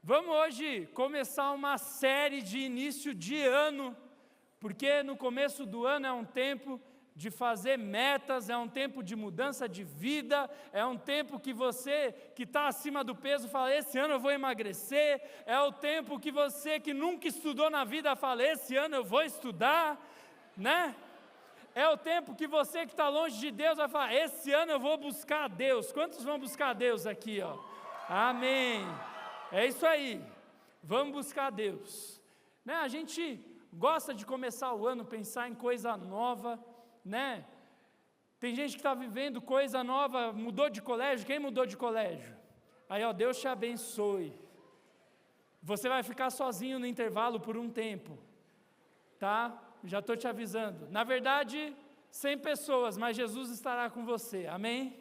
Vamos hoje começar uma série de início de ano, porque no começo do ano é um tempo de fazer metas, é um tempo de mudança de vida, é um tempo que você que está acima do peso fala, esse ano eu vou emagrecer, é o tempo que você que nunca estudou na vida fala, esse ano eu vou estudar, né? É o tempo que você que está longe de Deus vai falar, esse ano eu vou buscar a Deus. Quantos vão buscar a Deus aqui, ó? Amém. É isso aí, vamos buscar a Deus, né? A gente gosta de começar o ano, pensar em coisa nova, né? Tem gente que está vivendo coisa nova, mudou de colégio, quem mudou de colégio? Aí ó, Deus te abençoe, você vai ficar sozinho no intervalo por um tempo, tá? Já estou te avisando, na verdade 100 pessoas, mas Jesus estará com você, amém?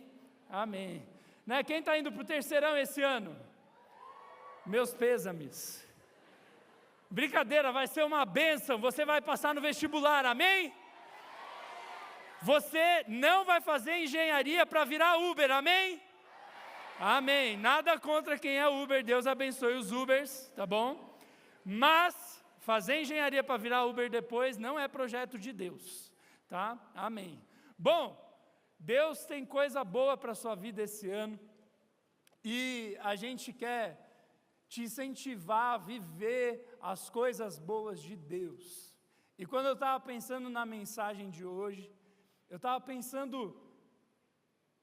Amém, né? Quem está indo para o terceirão esse ano? Meus pêsames, brincadeira, vai ser uma bênção, você vai passar no vestibular, amém? Você não vai fazer engenharia para virar Uber, amém? Amém, nada contra quem é Uber, Deus abençoe os Ubers, tá bom? Mas, fazer engenharia para virar Uber depois não é projeto de Deus, tá? Amém. Bom, Deus tem coisa boa para a sua vida esse ano, e a gente quer te incentivar a viver as coisas boas de Deus. E quando eu estava pensando na mensagem de hoje, eu estava pensando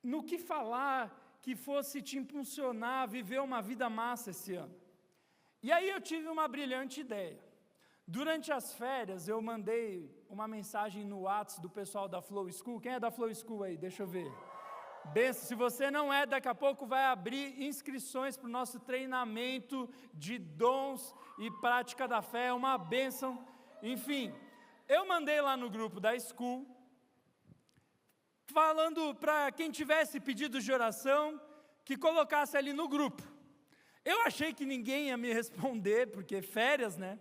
no que falar que fosse te impulsionar a viver uma vida massa esse ano. E aí eu tive uma brilhante ideia. Durante as férias eu mandei uma mensagem no WhatsApp do pessoal da Flow School. Quem é da Flow School aí? Deixa eu ver. Benção, se você não é, daqui a pouco vai abrir inscrições para o nosso treinamento de dons e prática da fé, é uma bênção. Enfim, eu mandei lá no grupo da School, falando para quem tivesse pedidos de oração, que colocasse ali no grupo. Eu achei que ninguém ia me responder, porque férias, né?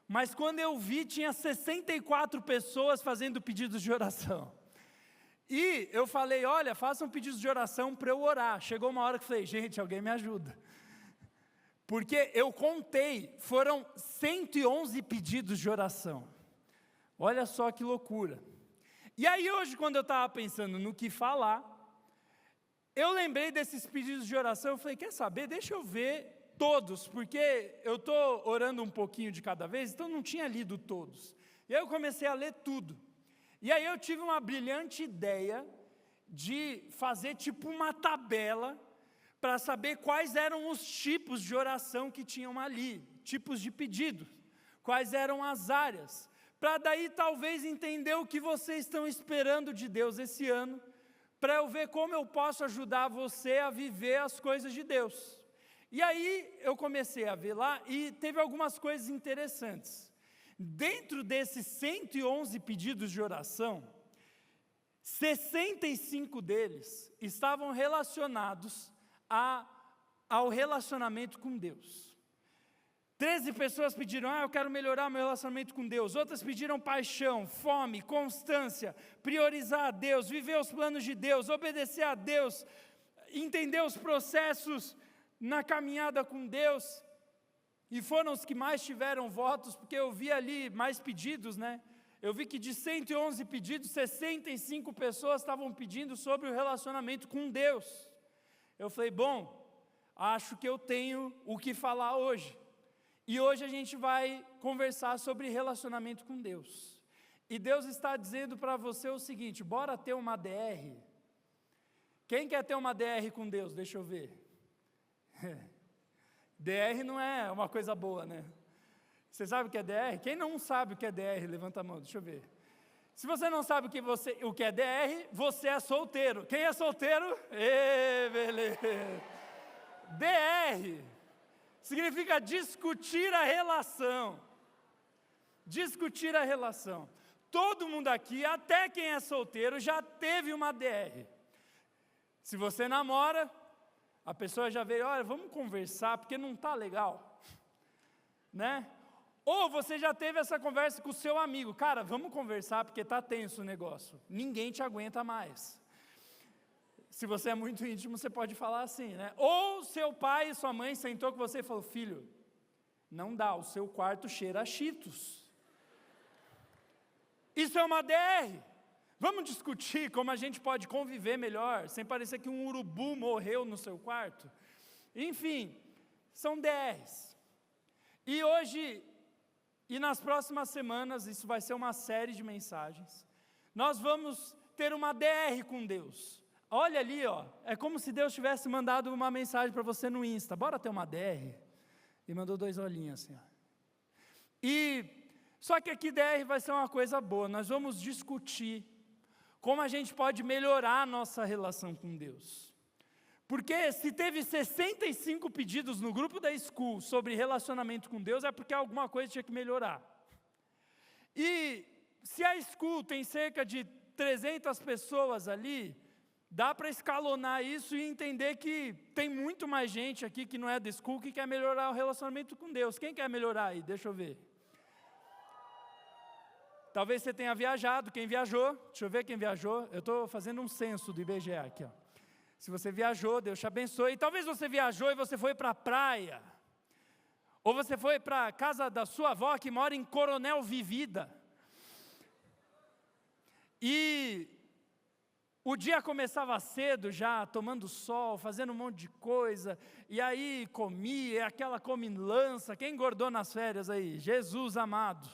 Mas quando eu vi, tinha 64 pessoas fazendo pedidos de oração. E eu falei, olha, façam pedidos de oração para eu orar. Chegou uma hora que eu falei, gente, alguém me ajuda. Porque eu contei, foram 111 pedidos de oração. Olha só que loucura. E aí hoje, quando eu estava pensando no que falar, eu lembrei desses pedidos de oração, eu falei, quer saber, deixa eu ver todos, porque eu estou orando um pouquinho de cada vez, então não tinha lido todos. E aí eu comecei a ler tudo. E aí eu tive uma brilhante ideia de fazer tipo uma tabela para saber quais eram os tipos de oração que tinham ali, tipos de pedido, quais eram as áreas, para daí talvez entender o que vocês estão esperando de Deus esse ano, para eu ver como eu posso ajudar você a viver as coisas de Deus. E aí eu comecei a ver lá e teve algumas coisas interessantes. Dentro desses 111 pedidos de oração, 65 deles estavam relacionados ao relacionamento com Deus. 13 pessoas pediram, eu quero melhorar meu relacionamento com Deus. Outras pediram paixão, fome, constância, priorizar a Deus, viver os planos de Deus, obedecer a Deus, entender os processos na caminhada com Deus. E foram os que mais tiveram votos, porque eu vi ali mais pedidos, né? Eu vi que de 111 pedidos, 65 pessoas estavam pedindo sobre o relacionamento com Deus. Eu falei, bom, acho que eu tenho o que falar hoje. E hoje a gente vai conversar sobre relacionamento com Deus. E Deus está dizendo para você o seguinte, bora ter uma DR. Quem quer ter uma DR com Deus? Deixa eu ver. DR não é uma coisa boa, né? Você sabe o que é DR? Quem não sabe o que é DR? Levanta a mão, deixa eu ver. Se você não sabe o que é DR, você é solteiro. Quem é solteiro? Beleza. DR significa discutir a relação. Discutir a relação. Todo mundo aqui, até quem é solteiro, já teve uma DR. Se você namora, a pessoa já veio, olha, vamos conversar, porque não está legal, né? Ou você já teve essa conversa com o seu amigo, cara, vamos conversar, porque está tenso o negócio, ninguém te aguenta mais. Se você é muito íntimo, você pode falar assim, né? Ou seu pai e sua mãe sentou com você e falou, filho, não dá, o seu quarto cheira a Cheetos. Isso é uma DR. Vamos discutir como a gente pode conviver melhor, sem parecer que um urubu morreu no seu quarto. Enfim, são DRs. E hoje, e nas próximas semanas, isso vai ser uma série de mensagens, nós vamos ter uma DR com Deus. Olha ali, ó, é como se Deus tivesse mandado uma mensagem para você no Insta, bora ter uma DR? E mandou 2 olhinhos assim, ó. Só que aqui DR vai ser uma coisa boa, nós vamos discutir como a gente pode melhorar a nossa relação com Deus. Porque se teve 65 pedidos no grupo da School sobre relacionamento com Deus, é porque alguma coisa tinha que melhorar. E se a School tem cerca de 300 pessoas ali, dá para escalonar isso e entender que tem muito mais gente aqui que não é da School que quer melhorar o relacionamento com Deus. Quem quer melhorar aí? Deixa eu ver. Talvez você tenha viajado, quem viajou, deixa eu ver quem viajou, eu estou fazendo um censo do IBGE aqui, ó. Se você viajou, Deus te abençoe, e talvez você viajou e você foi para a praia, ou você foi para a casa da sua avó que mora em Coronel Vivida, e o dia começava cedo já, tomando sol, fazendo um monte de coisa, e aí comia, aquela comilança, quem engordou nas férias aí? Jesus amado.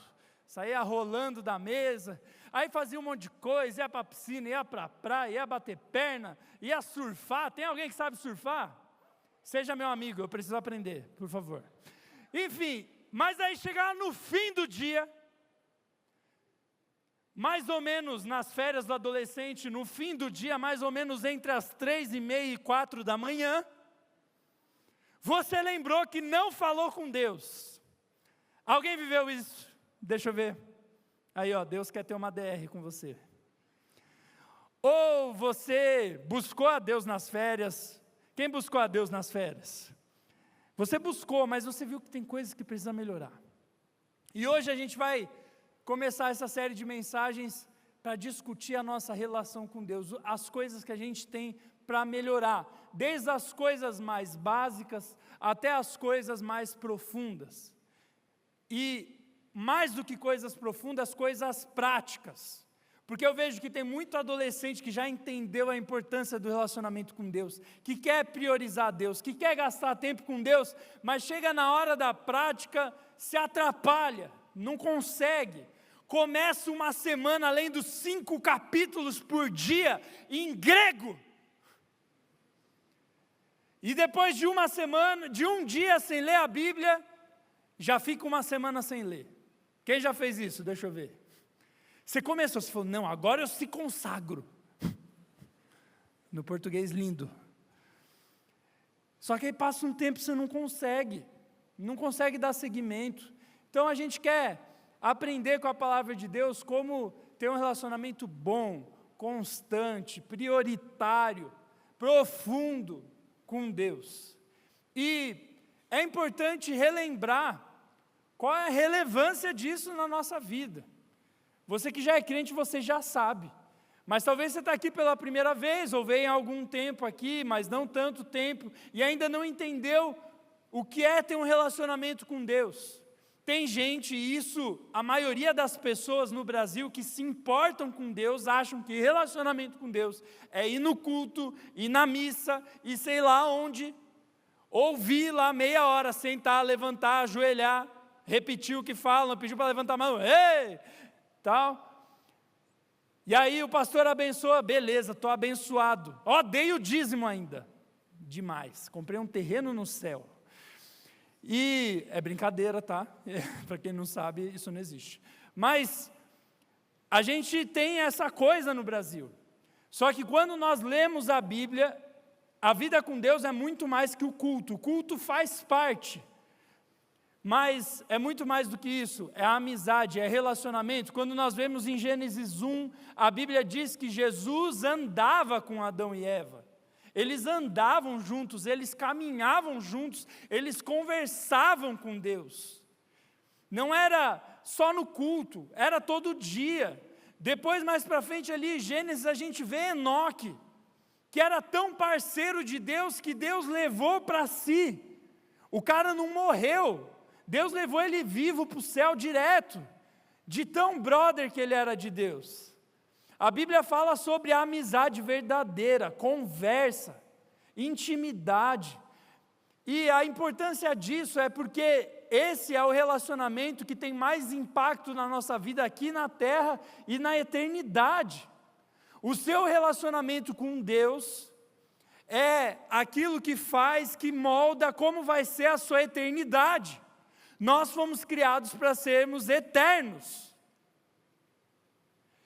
Saía rolando da mesa, aí fazia um monte de coisa, ia para a piscina, ia para a praia, ia bater perna, ia surfar. Tem alguém que sabe surfar? Seja meu amigo, eu preciso aprender, por favor. Enfim, mas aí chegava no fim do dia, mais ou menos nas férias do adolescente, no fim do dia, mais ou menos entre as 3:30 e 4 da manhã, você lembrou que não falou com Deus. Alguém viveu isso? Deixa eu ver. Aí, ó, Deus quer ter uma DR com você. Ou você buscou a Deus nas férias. Quem buscou a Deus nas férias? Você buscou, mas você viu que tem coisas que precisa melhorar. E hoje a gente vai começar essa série de mensagens para discutir a nossa relação com Deus, as coisas que a gente tem para melhorar, desde as coisas mais básicas até as coisas mais profundas. E mais do que coisas profundas, coisas práticas. Porque eu vejo que tem muito adolescente que já entendeu a importância do relacionamento com Deus, que quer priorizar Deus, que quer gastar tempo com Deus, mas chega na hora da prática, se atrapalha, não consegue. Começa uma semana lendo 5 capítulos por dia em grego. E depois de uma semana, de um dia sem ler a Bíblia, já fica uma semana sem ler. Quem já fez isso? Deixa eu ver. Você começou, você falou, não, agora eu se consagro. No português lindo. Só que aí passa um tempo e você não consegue dar seguimento. Então a gente quer aprender com a palavra de Deus como ter um relacionamento bom, constante, prioritário, profundo com Deus. E é importante relembrar qual é a relevância disso na nossa vida. Você que já é crente, você já sabe. Mas talvez você está aqui pela primeira vez, ou veio há algum tempo aqui, mas não tanto tempo, e ainda não entendeu o que é ter um relacionamento com Deus. Tem gente, e isso, a maioria das pessoas no Brasil que se importam com Deus, acham que relacionamento com Deus é ir no culto, ir na missa, e sei lá onde, ouvir lá meia hora, sentar, levantar, ajoelhar, repetir o que falam, pediu para levantar a mão, ei, tal. E aí o pastor abençoa, beleza, estou abençoado. Ó, dei o dízimo ainda. Demais, comprei um terreno no céu. E é brincadeira, tá? Para quem não sabe, isso não existe. Mas a gente tem essa coisa no Brasil. Só que quando nós lemos a Bíblia, a vida com Deus é muito mais que o culto. O culto faz parte. Mas é muito mais do que isso, é a amizade, é relacionamento. Quando nós vemos em Gênesis 1, a Bíblia diz que Jesus andava com Adão e Eva. Eles andavam juntos, eles caminhavam juntos, eles conversavam com Deus. Não era só no culto, era todo dia. Depois, mais para frente ali, em Gênesis, a gente vê Enoque, que era tão parceiro de Deus que Deus levou para si. O cara não morreu, Deus levou ele vivo para o céu direto, de tão brother que ele era de Deus. A Bíblia fala sobre a amizade verdadeira, conversa, intimidade. E a importância disso é porque esse é o relacionamento que tem mais impacto na nossa vida aqui na terra e na eternidade. O seu relacionamento com Deus é aquilo que faz, que molda como vai ser a sua eternidade. Nós fomos criados para sermos eternos.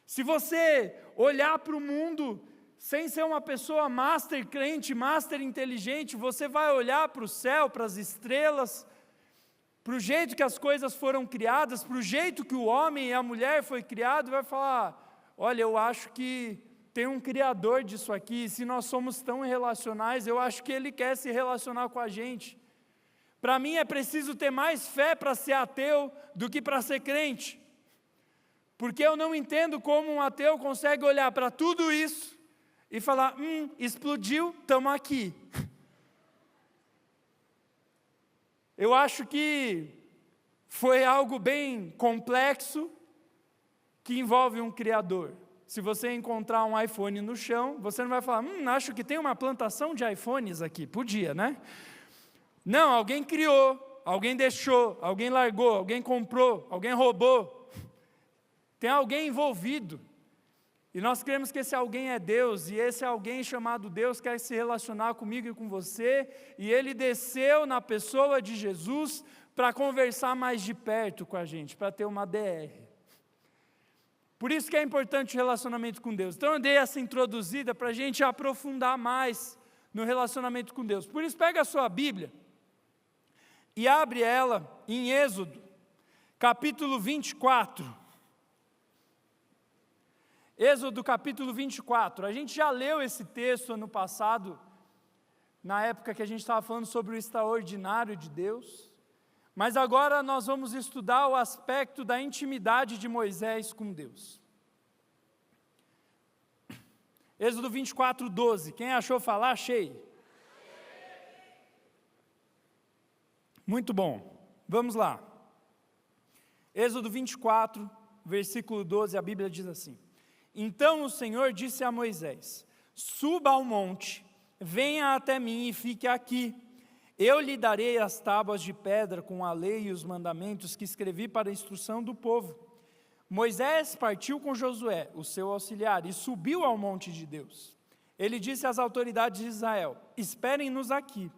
Se você olhar para o mundo sem ser uma pessoa master crente, master inteligente, você vai olhar para o céu, para as estrelas, para o jeito que as coisas foram criadas, para o jeito que o homem e a mulher foi criado, e vai falar, olha, eu acho que tem um criador disso aqui, se nós somos tão irrelacionais, eu acho que ele quer se relacionar com a gente. Para mim é preciso ter mais fé para ser ateu do que para ser crente, porque eu não entendo como um ateu consegue olhar para tudo isso e falar, explodiu, estamos aqui. Eu acho que foi algo bem complexo, que envolve um criador. Se você encontrar um iPhone no chão, você não vai falar, acho que tem uma plantação de iPhones aqui. Podia, né? Não, alguém criou, alguém deixou, alguém largou, alguém comprou, alguém roubou. Tem alguém envolvido. E nós cremos que esse alguém é Deus, e esse alguém chamado Deus quer se relacionar comigo e com você, e Ele desceu na pessoa de Jesus para conversar mais de perto com a gente, para ter uma DR. Por isso que é importante o relacionamento com Deus. Então eu dei essa introduzida para a gente aprofundar mais no relacionamento com Deus. Por isso pega a sua Bíblia e abre ela em Êxodo, capítulo 24. Êxodo capítulo 24, a gente já leu esse texto ano passado, na época que a gente estava falando sobre o extraordinário de Deus, mas agora nós vamos estudar o aspecto da intimidade de Moisés com Deus. Êxodo 24, 12, quem achou falar, achei. Muito bom, vamos lá. Êxodo 24, versículo 12, a Bíblia diz assim: Então o Senhor disse a Moisés, suba ao monte, venha até mim e fique aqui. Eu lhe darei as tábuas de pedra com a lei e os mandamentos que escrevi para a instrução do povo. Moisés partiu com Josué, o seu auxiliar, e subiu ao monte de Deus. Ele disse às autoridades de Israel, esperem-nos aqui,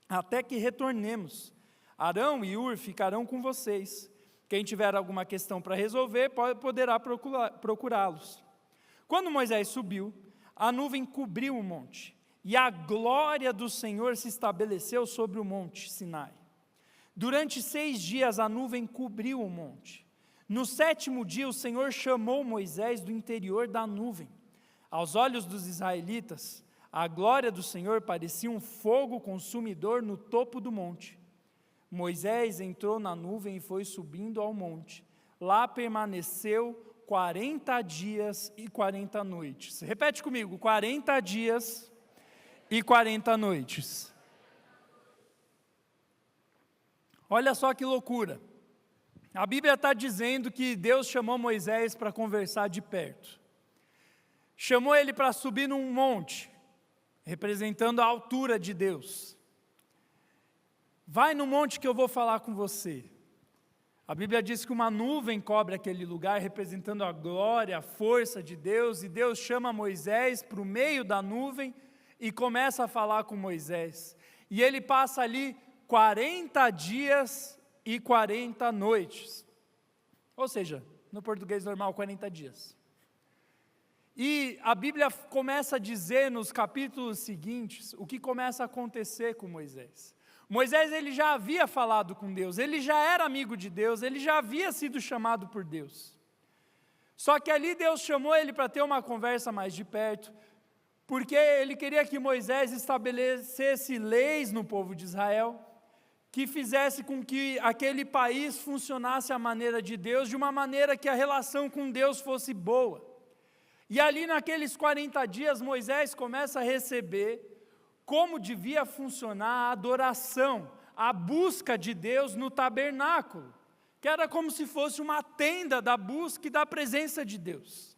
até que retornemos. Arão e Ur ficarão com vocês. Quem tiver alguma questão para resolver, poderá procurá-los. Quando Moisés subiu, a nuvem cobriu o monte, e a glória do Senhor se estabeleceu sobre o monte Sinai. Durante 6 dias a nuvem cobriu o monte. No 7º dia o Senhor chamou Moisés do interior da nuvem. Aos olhos dos israelitas, a glória do Senhor parecia um fogo consumidor no topo do monte. Moisés entrou na nuvem e foi subindo ao monte. Lá permaneceu 40 dias e 40 noites. Repete comigo, 40 dias e 40 noites. Olha só que loucura. A Bíblia está dizendo que Deus chamou Moisés para conversar de perto. Chamou ele para subir num monte, representando a altura de Deus. Vai no monte que eu vou falar com você. A Bíblia diz que uma nuvem cobre aquele lugar, representando a glória, a força de Deus, e Deus chama Moisés para o meio da nuvem e começa a falar com Moisés. E ele passa ali 40 dias e 40 noites. Ou seja, no português normal, 40 dias. E a Bíblia começa a dizer nos capítulos seguintes o que começa a acontecer com Moisés. Moisés, ele já havia falado com Deus, ele já era amigo de Deus, ele já havia sido chamado por Deus. Só que ali Deus chamou ele para ter uma conversa mais de perto, porque ele queria que Moisés estabelecesse leis no povo de Israel, que fizesse com que aquele país funcionasse à maneira de Deus, de uma maneira que a relação com Deus fosse boa. E ali naqueles 40 dias, Moisés começa a receber como devia funcionar a adoração, a busca de Deus no tabernáculo, que era como se fosse uma tenda da busca e da presença de Deus.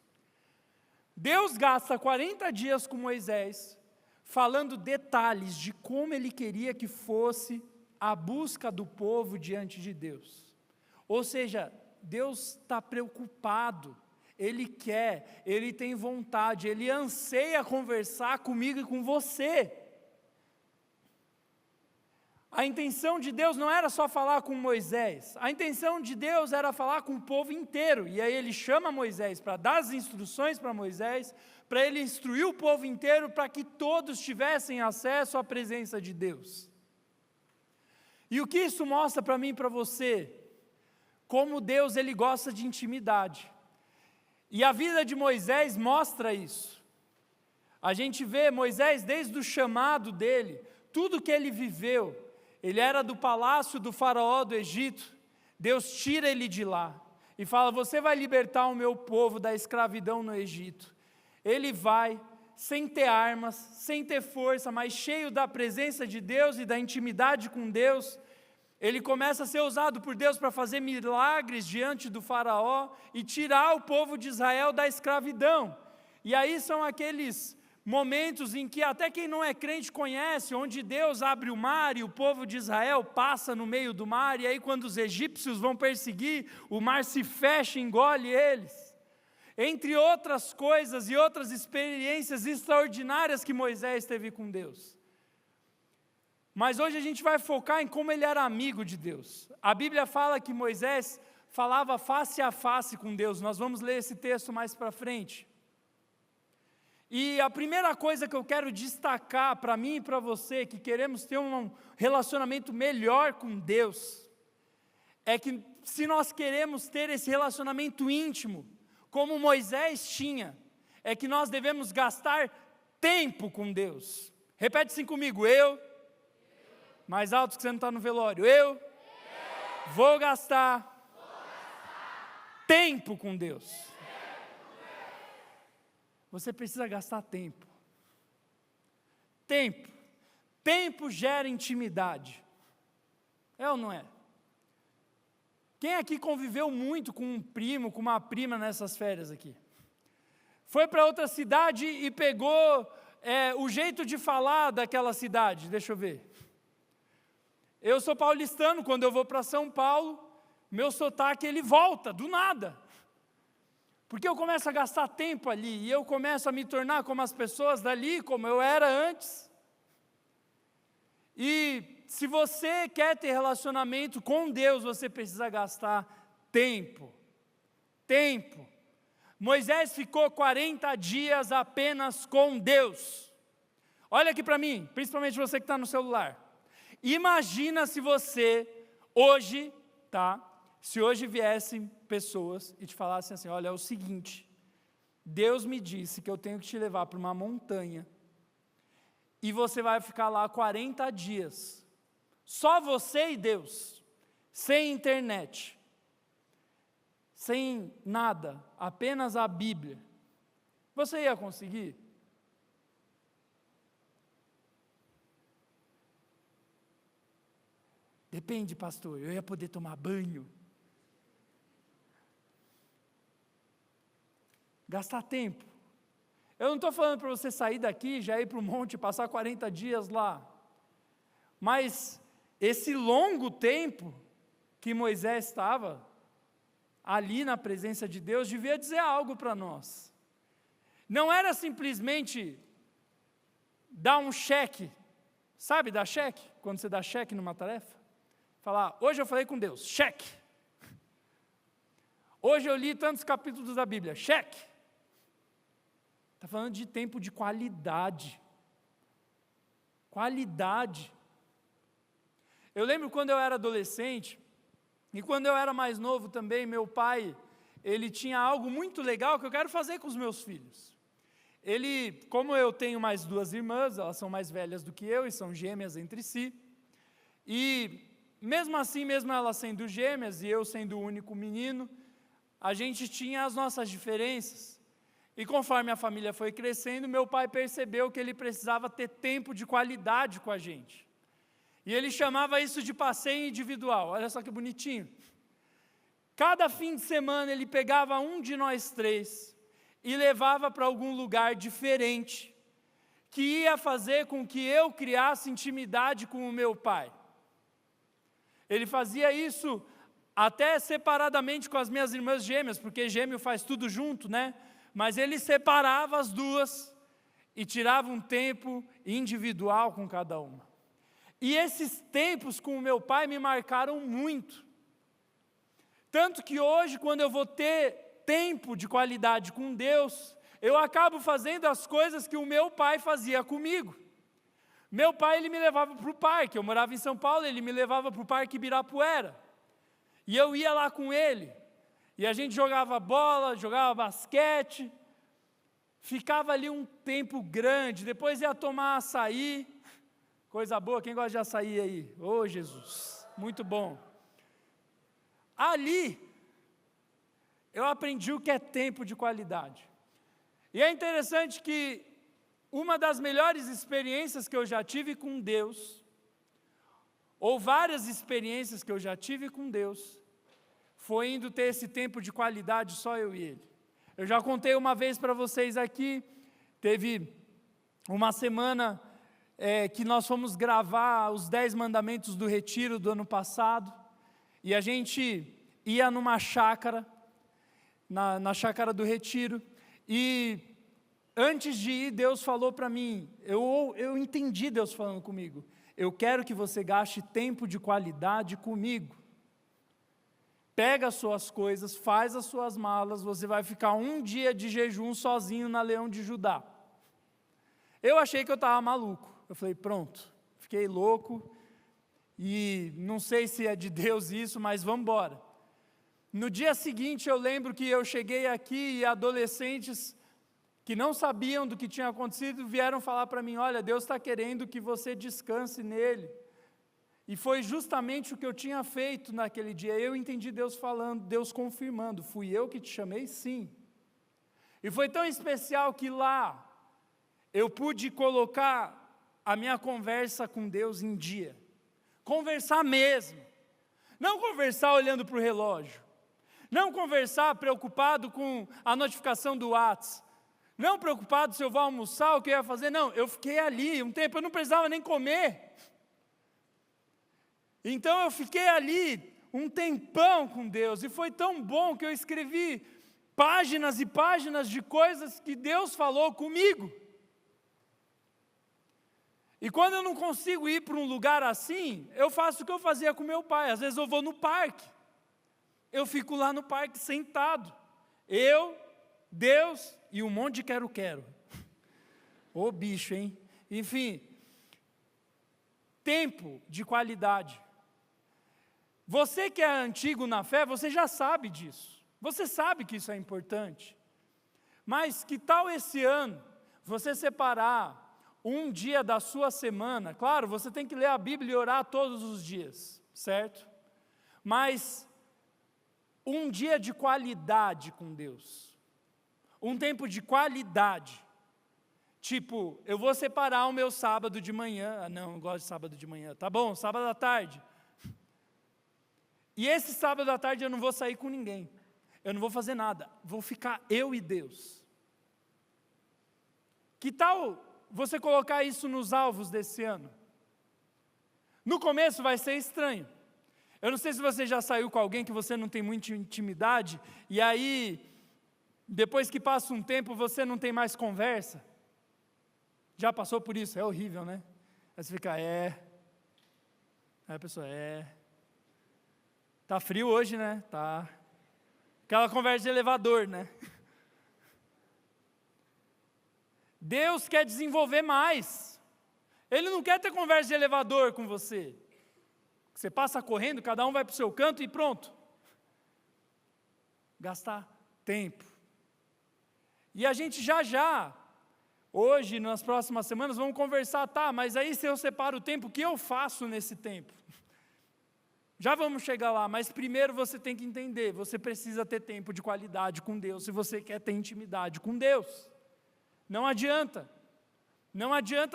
Deus gasta 40 dias com Moisés, falando detalhes de como ele queria que fosse a busca do povo diante de Deus. Ou seja, Deus está preocupado, Ele quer, Ele tem vontade, Ele anseia conversar comigo e com você. A intenção de Deus não era só falar com Moisés, a intenção de Deus era falar com o povo inteiro, e aí Ele chama Moisés para dar as instruções para Moisés, para Ele instruir o povo inteiro, para que todos tivessem acesso à presença de Deus. E o que isso mostra para mim e para você? Como Deus, Ele gosta de intimidade. E a vida de Moisés mostra isso. A gente vê Moisés desde o chamado dele, tudo que ele viveu. Ele era do palácio do faraó do Egito. Deus tira ele de lá e fala: você vai libertar o meu povo da escravidão no Egito. Ele vai, sem ter armas, sem ter força, mas cheio da presença de Deus e da intimidade com Deus. Ele começa a ser usado por Deus para fazer milagres diante do faraó e tirar o povo de Israel da escravidão. E aí são aqueles momentos em que até quem não é crente conhece, onde Deus abre o mar e o povo de Israel passa no meio do mar, e aí quando os egípcios vão perseguir, o mar se fecha e engole eles. Entre outras coisas e outras experiências extraordinárias que Moisés teve com Deus. Mas hoje a gente vai focar em como ele era amigo de Deus. A Bíblia fala que Moisés falava face a face com Deus. Nós vamos ler esse texto mais para frente. E a primeira coisa que eu quero destacar para mim e para você, que queremos ter um relacionamento melhor com Deus, é que se nós queremos ter esse relacionamento íntimo, como Moisés tinha, é que nós devemos gastar tempo com Deus. Repete assim comigo: mais alto que você não está no velório. Eu vou gastar tempo com Deus. Você precisa gastar tempo. Tempo gera intimidade. É ou não é? Quem aqui conviveu muito com um primo, com uma prima nessas férias aqui? Foi para outra cidade e pegou o jeito de falar daquela cidade. Deixa eu ver. Eu sou paulistano, quando eu vou para São Paulo, meu sotaque ele volta, do nada. Porque eu começo a gastar tempo ali, e eu começo a me tornar como as pessoas dali, como eu era antes. E se você quer ter relacionamento com Deus, você precisa gastar tempo. Moisés ficou 40 dias apenas com Deus. Olha aqui para mim, principalmente você que está no celular. Imagina se você, hoje, se hoje viessem pessoas e te falassem assim: olha, é o seguinte, Deus me disse que eu tenho que te levar para uma montanha, e você vai ficar lá 40 dias, só você e Deus, sem internet, sem nada, apenas a Bíblia. Você ia conseguir? Depende, pastor, eu ia poder tomar banho. Gastar tempo. Eu não estou falando para você sair daqui, já ir para o monte, passar 40 dias lá. Mas esse longo tempo que Moisés estava ali na presença de Deus, devia dizer algo para nós. Não era simplesmente dar um cheque. Sabe dar cheque? Quando você dá cheque numa tarefa? Falar: hoje eu falei com Deus, cheque. Hoje eu li tantos capítulos da Bíblia, cheque. Está falando de tempo de qualidade. Eu lembro quando eu era adolescente, e quando eu era mais novo também, meu pai, ele tinha algo muito legal que eu quero fazer com os meus filhos. Ele, como eu tenho mais 2 irmãs, elas são mais velhas do que eu e são gêmeas entre si, e mesmo assim, mesmo elas sendo gêmeas e eu sendo o único menino, a gente tinha as nossas diferenças. E conforme a família foi crescendo, meu pai percebeu que ele precisava ter tempo de qualidade com a gente. E ele chamava isso de passeio individual. Olha só que bonitinho. Cada fim de semana ele pegava um de nós três e levava para algum lugar diferente, que ia fazer com que eu criasse intimidade com o meu pai. Ele fazia isso até separadamente com as minhas irmãs gêmeas, porque gêmeo faz tudo junto, né? Mas ele separava as duas e tirava um tempo individual com cada uma. E esses tempos com o meu pai me marcaram muito. Tanto que hoje, quando eu vou ter tempo de qualidade com Deus, eu acabo fazendo as coisas que o meu pai fazia comigo. Meu pai, ele me levava para o parque, eu morava em São Paulo, ele me levava para o Parque Ibirapuera. E eu ia lá com ele, e a gente jogava bola, jogava basquete, ficava ali um tempo grande, depois ia tomar açaí, coisa boa, quem gosta de açaí aí? Ô Jesus, muito bom. Ali, eu aprendi o que é tempo de qualidade. E é interessante que uma das melhores experiências que eu já tive com Deus, ou várias experiências que eu já tive com Deus, foi indo ter esse tempo de qualidade só eu e Ele. Eu já contei uma vez para vocês aqui, teve uma semana que nós fomos gravar os 10 mandamentos do retiro do ano passado, e a gente ia numa chácara, na chácara do retiro, e antes de ir, Deus falou para mim, eu entendi Deus falando comigo, eu quero que você gaste tempo de qualidade comigo. Pega as suas coisas, faz as suas malas, você vai ficar um dia de jejum sozinho na Leão de Judá. Eu achei que eu estava maluco, eu falei, pronto, fiquei louco, e não sei se é de Deus isso, mas vamos embora. No dia seguinte eu lembro que eu cheguei aqui e adolescentes que não sabiam do que tinha acontecido vieram falar para mim, olha, Deus está querendo que você descanse nele. E foi justamente o que eu tinha feito naquele dia. Eu entendi Deus falando, Deus confirmando. Fui eu que te chamei? Sim. E foi tão especial que lá eu pude colocar a minha conversa com Deus em dia. Conversar mesmo. Não conversar olhando para o relógio. Não conversar preocupado com a notificação do WhatsApp. Não preocupado se eu vou almoçar, o que eu ia fazer. Não, eu fiquei ali um tempo, eu não precisava nem comer. Então eu fiquei ali um tempão com Deus, e foi tão bom que eu escrevi páginas e páginas de coisas que Deus falou comigo. E quando eu não consigo ir para um lugar assim, eu faço o que eu fazia com meu pai, às vezes eu vou no parque, eu fico lá no parque sentado, eu, Deus e um monte de quero-quero. Ô bicho, hein? Enfim, tempo de qualidade. Você que é antigo na fé, você já sabe disso. Você sabe que isso é importante. Mas que tal esse ano, você separar um dia da sua semana? Claro, você tem que ler a Bíblia e orar todos os dias, certo? Mas um dia de qualidade com Deus. Um tempo de qualidade. Tipo, eu vou separar o meu sábado de manhã. Não, eu gosto de sábado de manhã. Tá bom, sábado à tarde. E esse sábado à tarde eu não vou sair com ninguém. Eu não vou fazer nada. Vou ficar eu e Deus. Que tal você colocar isso nos alvos desse ano? No começo vai ser estranho. Eu não sei se você já saiu com alguém que você não tem muita intimidade, e aí, depois que passa um tempo, você não tem mais conversa. Já passou por isso? É horrível, né? Aí você fica, Aí a pessoa, Tá frio hoje, né? Tá. Aquela conversa de elevador, né? Deus quer desenvolver mais. Ele não quer ter conversa de elevador com você. Você passa correndo, cada um vai para o seu canto e pronto. Gastar tempo. E a gente já, hoje, nas próximas semanas, vamos conversar, tá, mas aí se eu separo o tempo, o que eu faço nesse tempo? Já vamos chegar lá, mas primeiro você tem que entender, você precisa ter tempo de qualidade com Deus, se você quer ter intimidade com Deus. Não adianta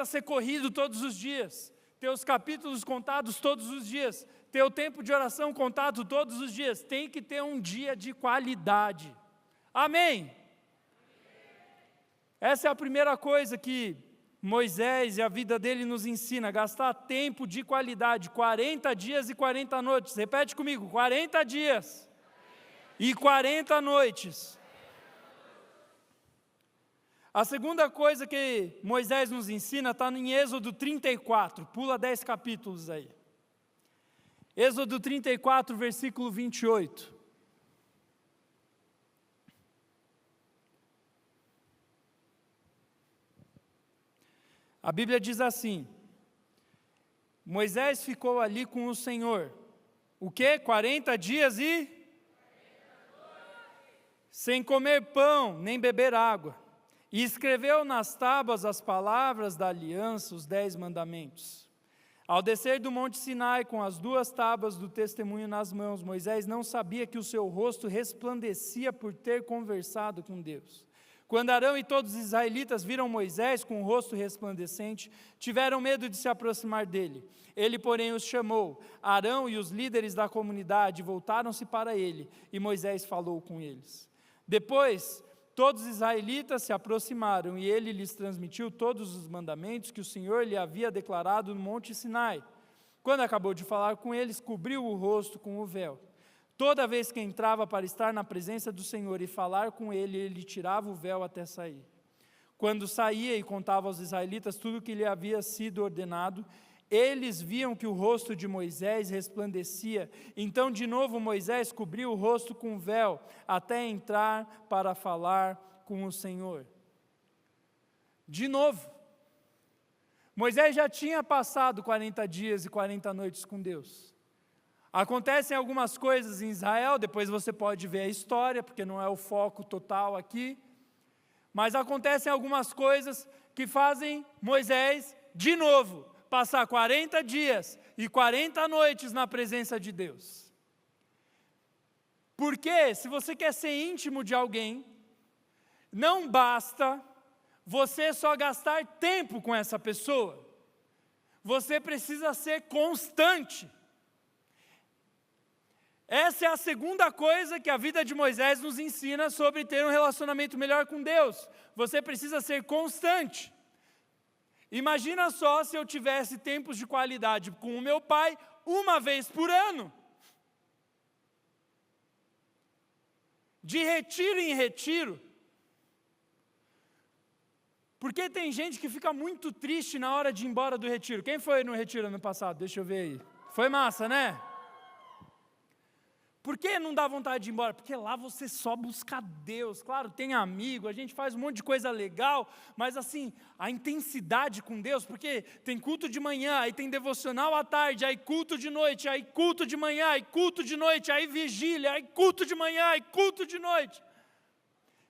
ser corrido todos os dias, ter os capítulos contados todos os dias, ter o tempo de oração contado todos os dias, tem que ter um dia de qualidade. Amém? Essa é a primeira coisa que Moisés e a vida dele nos ensina, gastar tempo de qualidade, 40 dias e 40 noites, repete comigo, 40 dias e 40 noites. A segunda coisa que Moisés nos ensina está em Êxodo 34, pula 10 capítulos aí. Êxodo 34, versículo 28. A Bíblia diz assim: Moisés ficou ali com o Senhor, o quê? 40 dias e? Sem comer pão, nem beber água. E escreveu nas tábuas as palavras da aliança, os 10 mandamentos. Ao descer do monte Sinai com as 2 tábuas do testemunho nas mãos, Moisés não sabia que o seu rosto resplandecia por ter conversado com Deus. Quando Arão e todos os israelitas viram Moisés com o rosto resplandecente, tiveram medo de se aproximar dele. Ele, porém, os chamou. Arão e os líderes da comunidade voltaram-se para ele, e Moisés falou com eles. Depois, todos os israelitas se aproximaram, e ele lhes transmitiu todos os mandamentos que o Senhor lhe havia declarado no monte Sinai. Quando acabou de falar com eles, cobriu o rosto com o véu. Toda vez que entrava para estar na presença do Senhor e falar com ele, ele tirava o véu até sair. Quando saía e contava aos israelitas tudo o que lhe havia sido ordenado, eles viam que o rosto de Moisés resplandecia. Então, de novo, Moisés cobriu o rosto com o véu, até entrar para falar com o Senhor. De novo, Moisés já tinha passado 40 dias e 40 noites com Deus. Acontecem algumas coisas em Israel, depois você pode ver a história, porque não é o foco total aqui, mas acontecem algumas coisas que fazem Moisés, de novo, passar 40 dias e 40 noites na presença de Deus. Porque, se você quer ser íntimo de alguém, não basta você só gastar tempo com essa pessoa, você precisa ser constante. Essa é a segunda coisa que a vida de Moisés nos ensina sobre ter um relacionamento melhor com Deus. Você precisa ser constante. Imagina só se eu tivesse tempos de qualidade com o meu pai uma vez por ano. De retiro em retiro. Porque tem gente que fica muito triste na hora de ir embora do retiro. Quem foi no retiro ano passado? Deixa eu ver aí. Foi massa, né? Por que não dá vontade de ir embora? Porque lá você só busca Deus. Claro, tem amigo, a gente faz um monte de coisa legal, mas assim, a intensidade com Deus, porque tem culto de manhã, aí tem devocional à tarde, aí culto de noite, aí culto de manhã, aí culto de noite, aí vigília, aí culto de manhã, aí culto de noite.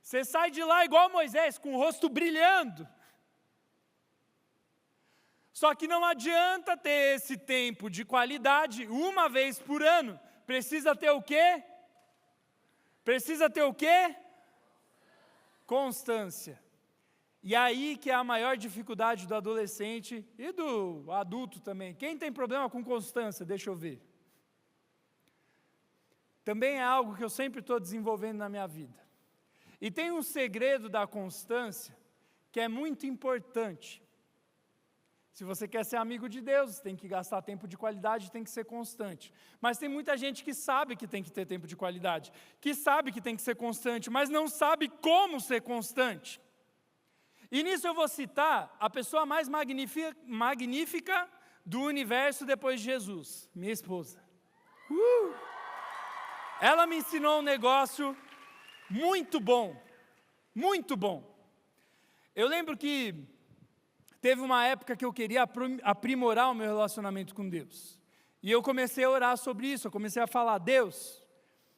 Você sai de lá igual Moisés, com o rosto brilhando. Só que não adianta ter esse tempo de qualidade uma vez por ano. Precisa ter o quê? Precisa ter o quê? Constância. E aí que é a maior dificuldade do adolescente e do adulto também. Quem tem problema com constância? Deixa eu ver. Também é algo que eu sempre estou desenvolvendo na minha vida. E tem um segredo da constância que é muito importante. Se você quer ser amigo de Deus, tem que gastar tempo de qualidade, tem que ser constante. Mas tem muita gente que sabe que tem que ter tempo de qualidade, que sabe que tem que ser constante, mas não sabe como ser constante. E nisso eu vou citar a pessoa mais magnífica do universo depois de Jesus, minha esposa. Ela me ensinou um negócio muito bom, muito bom. Eu lembro que teve uma época que eu queria aprimorar o meu relacionamento com Deus. E eu comecei a orar sobre isso, eu comecei a falar: Deus,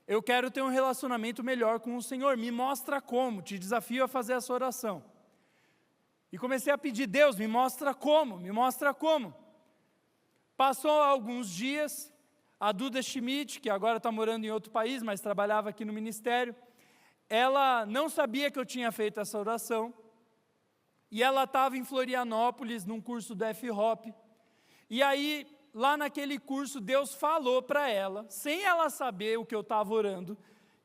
eu quero ter um relacionamento melhor com o Senhor, me mostra como, te desafio a fazer essa oração. E comecei a pedir: Deus, me mostra como, me mostra como. Passou alguns dias, A Duda Schmidt, que agora está morando em outro país, mas trabalhava aqui no ministério, ela não sabia que eu tinha feito essa oração, e ela estava em Florianópolis, num curso do F-Hop, e aí, lá naquele curso, Deus falou para ela, sem ela saber o que eu estava orando,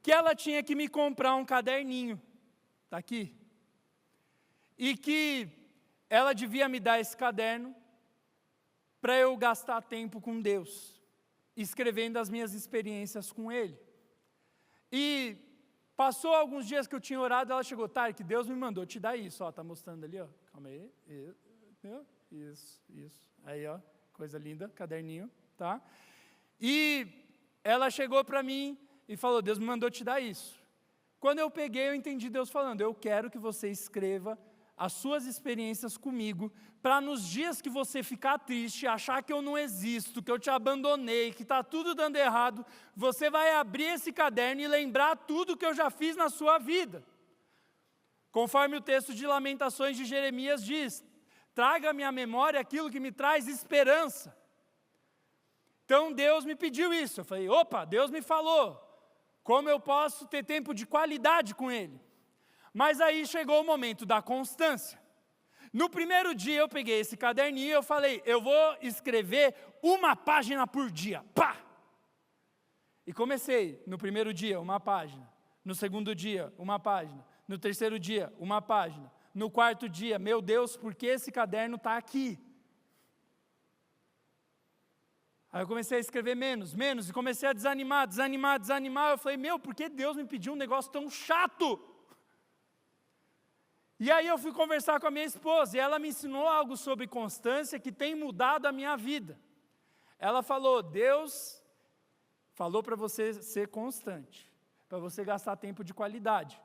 que ela tinha que me comprar um caderninho, está aqui, e que ela devia me dar esse caderno, para eu gastar tempo com Deus, escrevendo as minhas experiências com Ele. E passou alguns dias que eu tinha orado, ela chegou, Tarek, Deus me mandou te dar isso, ó, está mostrando ali, ó, calma aí, isso, aí ó, coisa linda, caderninho, tá? E ela chegou para mim e falou, Deus me mandou te dar isso. Quando eu peguei, eu entendi Deus falando, eu quero que você escreva as suas experiências comigo, para nos dias que você ficar triste, achar que eu não existo, que eu te abandonei, que está tudo dando errado, você vai abrir esse caderno e lembrar tudo que eu já fiz na sua vida. Conforme o texto de Lamentações de Jeremias diz, traga à minha memória aquilo que me traz esperança. Então Deus me pediu isso, eu falei, opa, Deus me falou, como eu posso ter tempo de qualidade com Ele? Mas aí chegou o momento da constância. No primeiro dia eu peguei esse caderninho e eu falei, eu vou escrever uma página por dia, pá! E comecei, no primeiro dia, uma página, no segundo dia, uma página, no terceiro dia, uma página, no quarto dia, meu Deus, por que esse caderno está aqui? Aí eu comecei a escrever menos, e comecei a desanimar, eu falei, por que Deus me pediu um negócio tão chato? E aí eu fui conversar com a minha esposa, e ela me ensinou algo sobre constância que tem mudado a minha vida. Ela falou, Deus falou para você ser constante, para você gastar tempo de qualidade.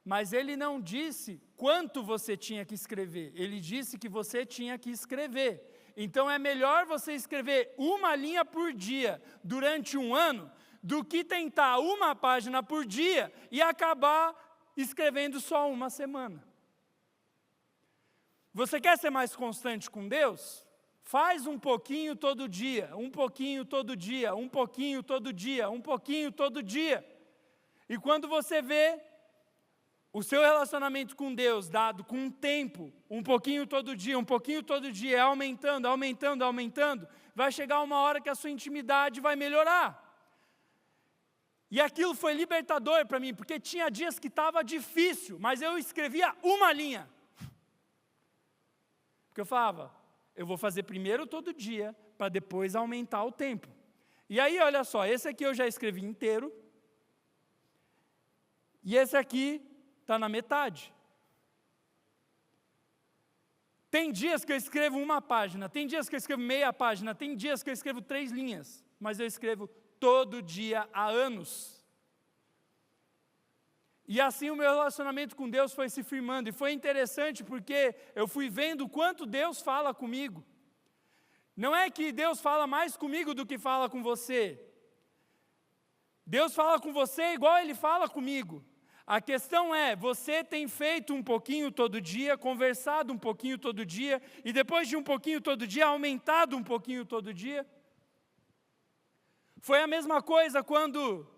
Mas Ele não disse quanto você tinha que escrever, Ele disse que você tinha que escrever. Então é melhor você escrever uma linha por dia durante um ano, do que tentar uma página por dia e acabar escrevendo só uma semana. Você quer ser mais constante com Deus? Faz um pouquinho todo dia, um pouquinho todo dia, um pouquinho todo dia, um pouquinho todo dia. E quando você vê o seu relacionamento com Deus dado com um tempo, um pouquinho todo dia, aumentando, vai chegar uma hora que a sua intimidade vai melhorar. E aquilo foi libertador para mim, porque tinha dias que estava difícil, mas eu escrevia uma linha. Porque eu falava, eu vou fazer primeiro todo dia, para depois aumentar o tempo. E aí, olha só, esse aqui eu já escrevi inteiro, e esse aqui está na metade. Tem dias que eu escrevo uma página, tem dias que eu escrevo meia página, tem dias que eu escrevo 3 linhas, mas eu escrevo todo dia há anos. E assim o meu relacionamento com Deus foi se firmando, e foi interessante porque eu fui vendo o quanto Deus fala comigo. Não é que Deus fala mais comigo do que fala com você. Deus fala com você igual Ele fala comigo. A questão é, você tem feito um pouquinho todo dia, conversado um pouquinho todo dia, e depois de um pouquinho todo dia, aumentado um pouquinho todo dia? Foi a mesma coisa quando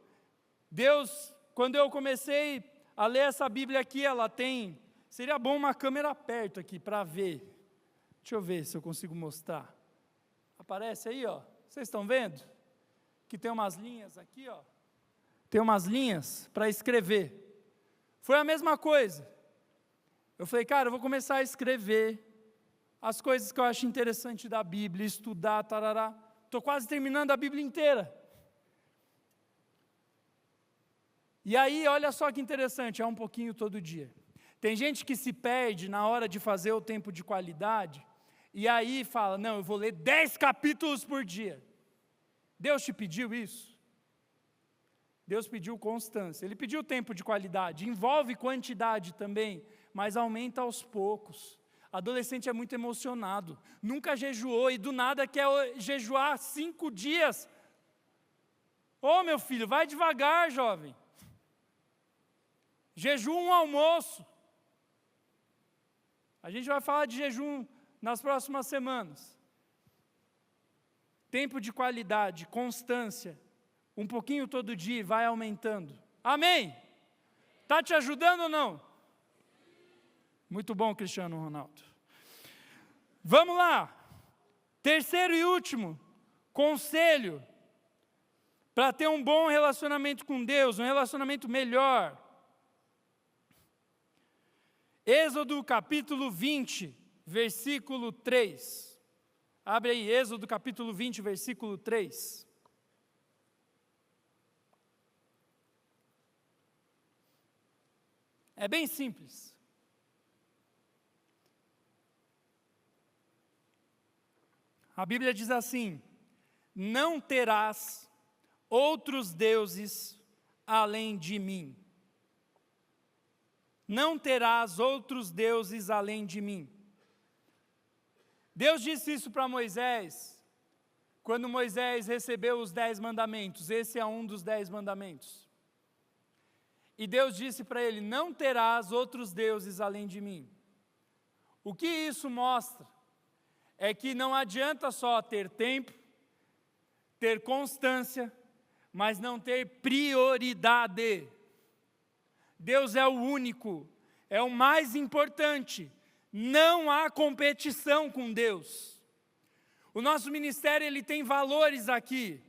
eu comecei a ler essa Bíblia aqui, ela tem, seria bom uma câmera perto aqui para ver. Deixa eu ver se eu consigo mostrar. Aparece aí, ó. Vocês estão vendo? Que tem umas linhas aqui, ó. Tem umas linhas para escrever. Foi a mesma coisa. Eu falei, cara, eu vou começar a escrever as coisas que eu acho interessante da Bíblia, estudar, tarará. Estou quase terminando a Bíblia inteira. E aí, olha só que interessante, é um pouquinho todo dia. Tem gente que se perde na hora de fazer o tempo de qualidade, e aí fala, não, eu vou ler 10 capítulos por dia. Deus te pediu isso? Deus pediu constância, Ele pediu tempo de qualidade, envolve quantidade também, mas aumenta aos poucos. Adolescente é muito emocionado, nunca jejuou e do nada quer jejuar 5 dias. Ô meu filho, vai devagar, jovem. Jejum um almoço. A gente vai falar de jejum nas próximas semanas. tempo de qualidade, constância, um pouquinho todo dia, vai aumentando. Amém? Está te ajudando ou não? Muito bom, Cristiano Ronaldo. Vamos lá. Terceiro e último conselho para ter um bom relacionamento com Deus, um relacionamento melhor. Êxodo capítulo 20, versículo 3. Abre aí, Êxodo capítulo 20, versículo 3. É bem simples. A Bíblia diz assim: não terás outros deuses além de mim. Não terás outros deuses além de mim. Deus disse isso para Moisés, quando Moisés recebeu os 10 mandamentos. Esse é um dos 10 mandamentos. E Deus disse para ele: não terás outros deuses além de mim. O que isso mostra? É que não adianta só ter tempo, ter constância, mas não ter prioridade. Deus é o único, é o mais importante. Não há competição com Deus. O nosso ministério, ele tem valores aqui.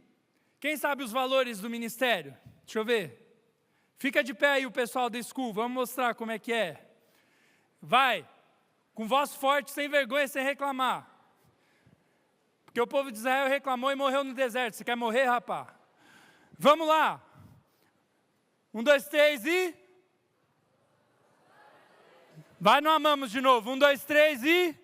Quem sabe os valores do ministério? Deixa eu ver. Fica de pé aí o pessoal da School, vamos mostrar como é que é. Vai, com voz forte, sem vergonha, sem reclamar. Porque o povo de Israel reclamou e morreu no deserto. Você quer morrer, rapaz? Vamos lá. 1, 2, 3 e... Vai, não amamos de novo. 1, 2, 3 e...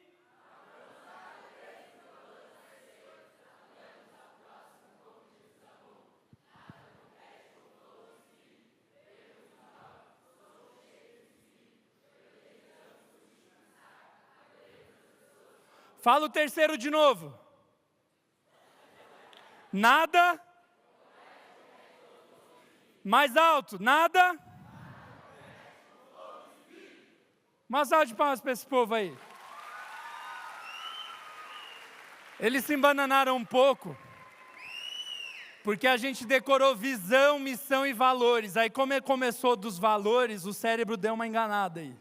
Fala o terceiro de novo. Nada. Mais alto. Nada. Uma salva de palmas para esse povo aí. Eles se embananaram um pouco, porque a gente decorou visão, missão e valores. Aí como começou dos valores, o cérebro deu uma enganada aí.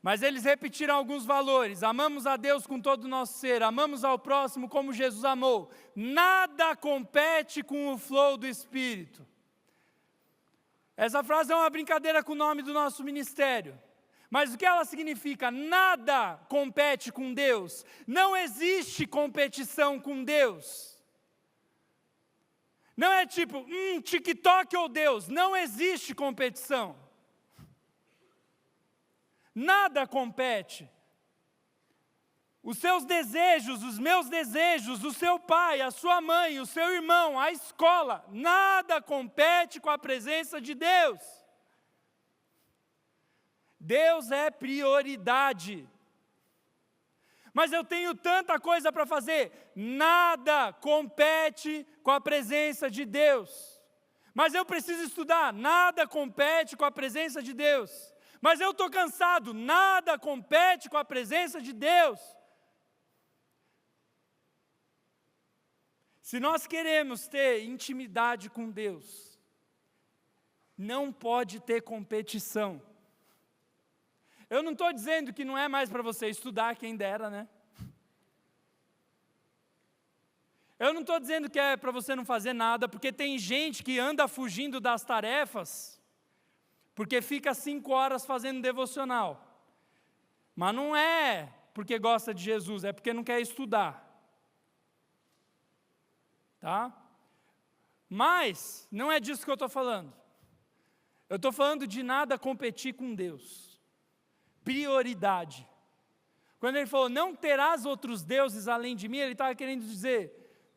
Mas eles repetiram alguns valores: amamos a Deus com todo o nosso ser, amamos ao próximo como Jesus amou. Nada compete com o flow do Espírito. Essa frase é uma brincadeira com o nome do nosso ministério. Mas o que ela significa? Nada compete com Deus. Não existe competição com Deus. Não é tipo, TikTok ou Deus. Não existe competição. Nada compete. Os seus desejos, os meus desejos, o seu pai, a sua mãe, o seu irmão, a escola, nada compete com a presença de Deus. Deus é prioridade. Mas eu tenho tanta coisa para fazer. Nada compete com a presença de Deus. Mas eu preciso estudar. Nada compete com a presença de Deus. Mas eu estou cansado. Nada compete com a presença de Deus. Se nós queremos ter intimidade com Deus, não pode ter competição. Eu não estou dizendo que não é mais para você estudar, quem dera, né? Eu não estou dizendo que é para você não fazer nada, porque tem gente que anda fugindo das tarefas, porque fica 5 horas fazendo devocional. Mas não é porque gosta de Jesus, é porque não quer estudar. Tá? Mas não é disso que eu estou falando. Eu estou falando de nada competir com Deus. Prioridade. Quando ele falou, não terás outros deuses além de mim, ele estava querendo dizer,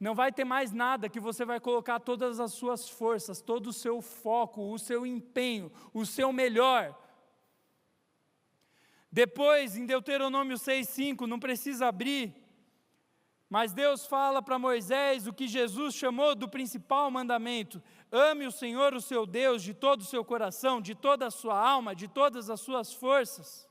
não vai ter mais nada que você vai colocar todas as suas forças, todo o seu foco, o seu empenho, o seu melhor. Depois, em Deuteronômio 6,5, não precisa abrir, mas Deus fala para Moisés o que Jesus chamou do principal mandamento: ame o Senhor, o seu Deus, de todo o seu coração, de toda a sua alma, de todas as suas forças.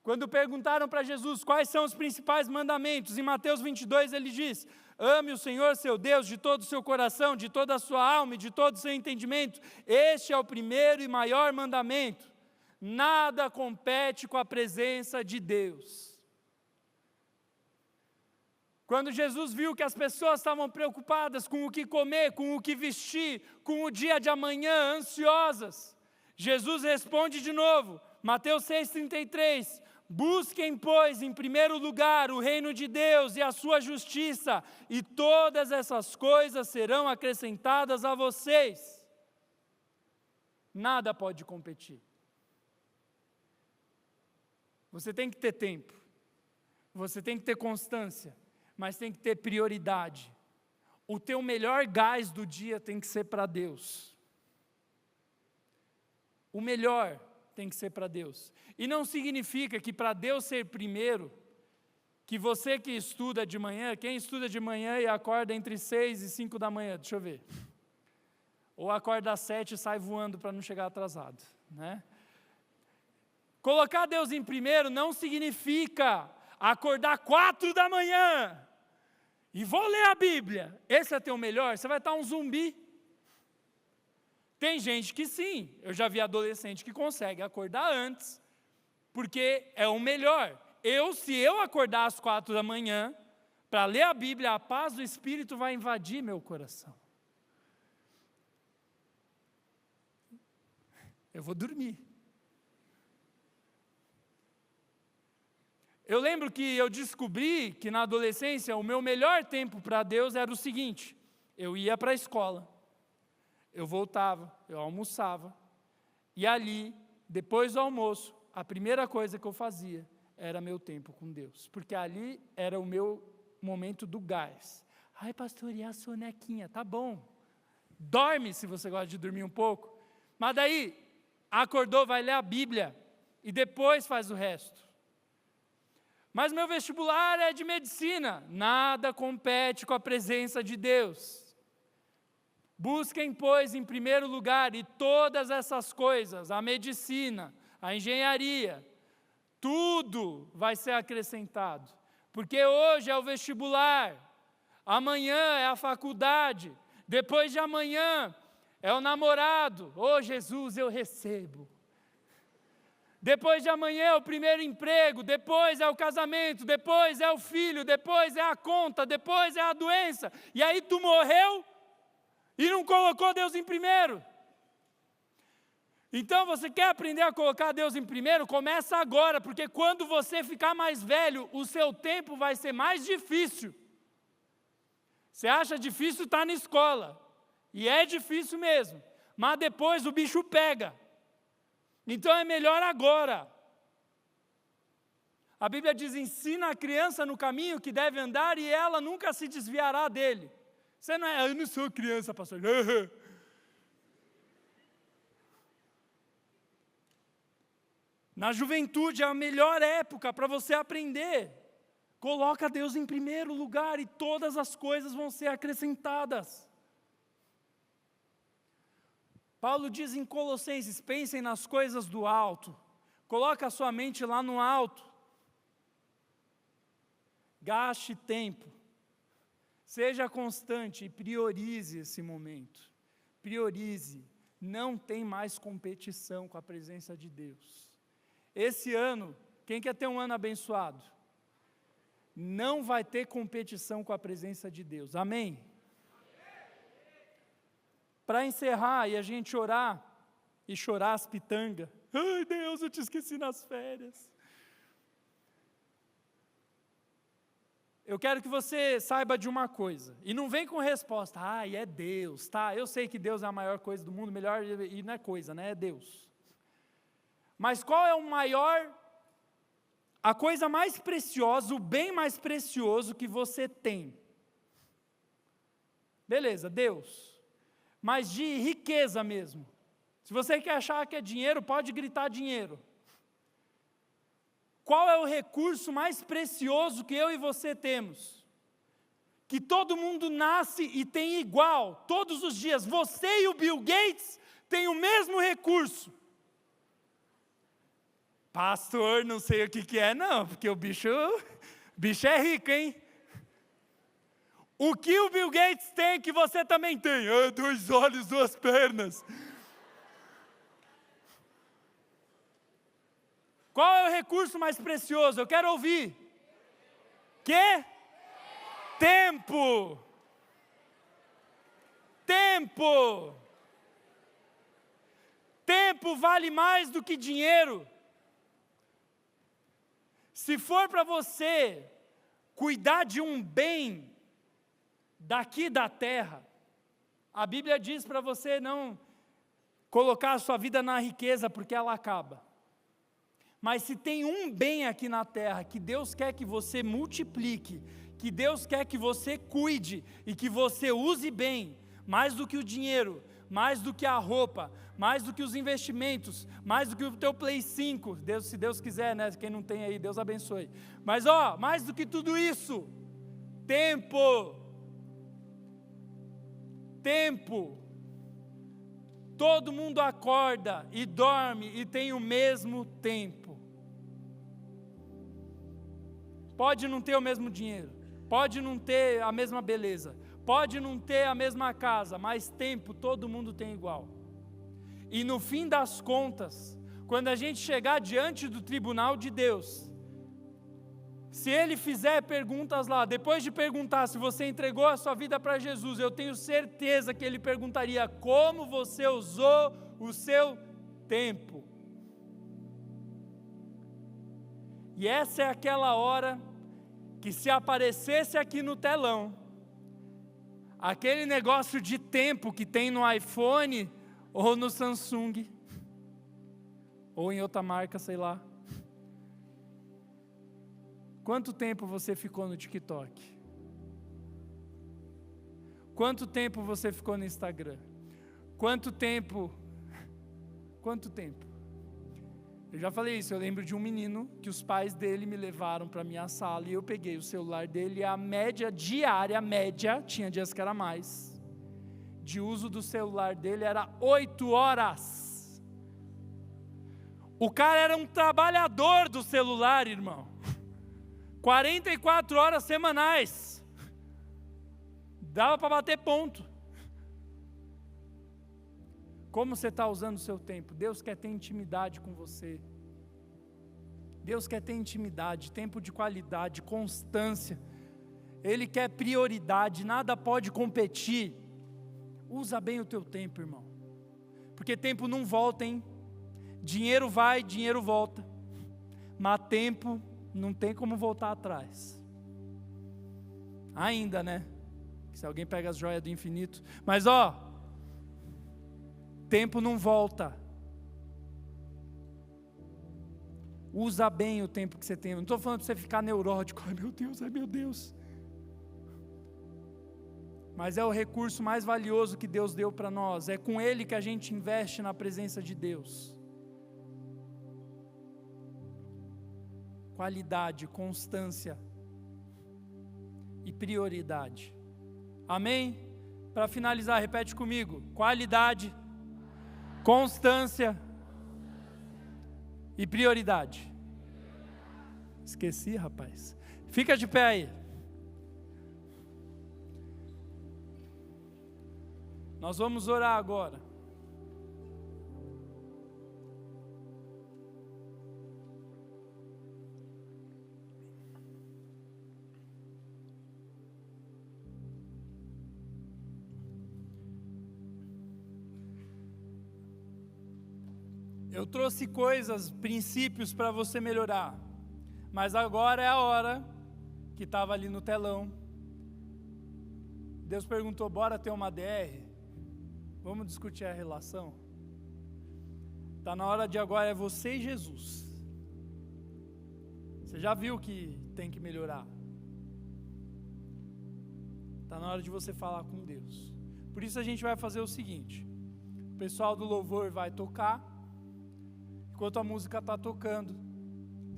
Quando perguntaram para Jesus quais são os principais mandamentos, em Mateus 22 ele diz: ame o Senhor seu Deus de todo o seu coração, de toda a sua alma e de todo o seu entendimento. Este é o primeiro e maior mandamento. Nada compete com a presença de Deus. Quando Jesus viu que as pessoas estavam preocupadas com o que comer, com o que vestir, com o dia de amanhã, ansiosas, Jesus responde de novo, Mateus 6,33, busquem, pois, em primeiro lugar o reino de Deus e a sua justiça, e todas essas coisas serão acrescentadas a vocês. Nada pode competir. Você tem que ter tempo, você tem que ter constância, mas tem que ter prioridade. O teu melhor gás do dia tem que ser para Deus. O melhor tem que ser para Deus. E não significa que para Deus ser primeiro, que você que estuda de manhã, quem estuda de manhã e acorda entre 6 e 5 da manhã, deixa eu ver. Ou acorda às 7 e sai voando para não chegar atrasado, né? Colocar Deus em primeiro não significa acordar 4 da manhã e vou ler a Bíblia. Esse é teu melhor? Você vai estar um zumbi. Tem gente que sim, eu já vi adolescente que consegue acordar antes, porque é o melhor. Se eu acordar às 4 da manhã, para ler a Bíblia, a paz do Espírito vai invadir meu coração. Eu vou dormir. Eu lembro que eu descobri que na adolescência o meu melhor tempo para Deus era o seguinte: eu ia para a escola, eu voltava, eu almoçava, e ali, depois do almoço, a primeira coisa que eu fazia era meu tempo com Deus, porque ali era o meu momento do gás. Ai, pastor, e a sonequinha? Tá bom, dorme se você gosta de dormir um pouco, mas daí, acordou, vai ler a Bíblia, e depois faz o resto. Mas meu vestibular é de medicina. Nada compete com a presença de Deus. Busquem, pois, em primeiro lugar, e todas essas coisas, a medicina, a engenharia, tudo vai ser acrescentado. Porque hoje é o vestibular, amanhã é a faculdade, depois de amanhã é o namorado. Oh, Jesus, eu recebo. Depois de amanhã é o primeiro emprego, depois é o casamento, depois é o filho, depois é a conta, depois é a doença. E aí tu morreu e não colocou Deus em primeiro. Então você quer aprender a colocar Deus em primeiro? Começa agora, porque quando você ficar mais velho, o seu tempo vai ser mais difícil. Você acha difícil estar na escola, e é difícil mesmo, mas depois o bicho pega. Então é melhor agora. A Bíblia diz, ensina a criança no caminho que deve andar e ela nunca se desviará dele. Você não é, eu não sou criança, pastor. Na juventude é a melhor época para você aprender. Coloca Deus em primeiro lugar e todas as coisas vão ser acrescentadas. Paulo diz em Colossenses, pensem nas coisas do alto, coloca a sua mente lá no alto, gaste tempo, seja constante e priorize esse momento, priorize, não tem mais competição com a presença de Deus. Esse ano, quem quer ter um ano abençoado? Não vai ter competição com a presença de Deus, amém? Para encerrar e a gente orar, e chorar as pitangas. Ai, Deus, eu te esqueci nas férias. Eu quero que você saiba de uma coisa, e não vem com resposta, é Deus, tá? Eu sei que Deus é a maior coisa do mundo, melhor, e não é coisa, né? É Deus. Mas qual é a coisa mais preciosa, o bem mais precioso que você tem? Beleza, Deus. Mas de riqueza mesmo. Se você quer achar que é dinheiro, pode gritar dinheiro. Qual é o recurso mais precioso que eu e você temos? Que todo mundo nasce e tem igual, todos os dias. Você e o Bill Gates têm o mesmo recurso. Pastor, não sei o que é não, porque o bicho é rico, hein? O que o Bill Gates tem que você também tem? 2 olhos, 2 pernas. Qual é o recurso mais precioso? Eu quero ouvir. Quê? Tempo. Tempo. Tempo vale mais do que dinheiro. Se for para você cuidar de um bem daqui da terra, a Bíblia diz para você não colocar a sua vida na riqueza, porque ela acaba. Mas se tem um bem aqui na terra que Deus quer que você multiplique, que Deus quer que você cuide e que você use bem, mais do que o dinheiro, mais do que a roupa, mais do que os investimentos, mais do que o teu Play 5, se Deus quiser, né? Quem não tem aí, Deus abençoe. Mas mais do que tudo isso, tempo. Tempo. Todo mundo acorda e dorme e tem o mesmo tempo. Pode não ter o mesmo dinheiro, pode não ter a mesma beleza, pode não ter a mesma casa, mas tempo todo mundo tem igual. E no fim das contas, quando a gente chegar diante do tribunal de Deus, se Ele fizer perguntas lá, depois de perguntar se você entregou a sua vida para Jesus, eu tenho certeza que Ele perguntaria como você usou o seu tempo. E essa é aquela hora que, se aparecesse aqui no telão, aquele negócio de tempo que tem no iPhone ou no Samsung, ou em outra marca, sei lá. Quanto tempo você ficou no TikTok? Quanto tempo você ficou no Instagram? Quanto tempo? Eu já falei isso, eu lembro de um menino que os pais dele me levaram para a minha sala e eu peguei o celular dele e a média diária, tinha dias que era mais, de uso do celular dele era 8 horas. O cara era um trabalhador do celular, irmão. 44 horas semanais. Dava para bater ponto. Como você está usando o seu tempo? Deus quer ter intimidade com você. Deus quer ter intimidade, tempo de qualidade, constância. Ele quer prioridade, nada pode competir. Usa bem o teu tempo, irmão. Porque tempo não volta, hein? Dinheiro vai, dinheiro volta. Mas tempo não tem como voltar atrás. Ainda, né? Se alguém pega as joias do infinito. Mas tempo não volta. Usa bem o tempo que você tem. Eu não estou falando para você ficar neurótico. Ai meu Deus. Mas é o recurso mais valioso que Deus deu para nós. É com ele que a gente investe na presença de Deus. Qualidade, constância e prioridade. Amém? Para finalizar, repete comigo. Qualidade, constância e prioridade. Esqueci, rapaz. Fica de pé aí. Nós vamos orar agora. Eu trouxe coisas, princípios para você melhorar, mas agora é a hora que estava ali no telão. Deus perguntou: bora ter uma DR? Vamos discutir a relação? Está na hora de agora, é você e Jesus. Você já viu que tem que melhorar. Está na hora de você falar com Deus. Por isso a gente vai fazer o seguinte: o pessoal do louvor vai tocar. Enquanto a música está tocando,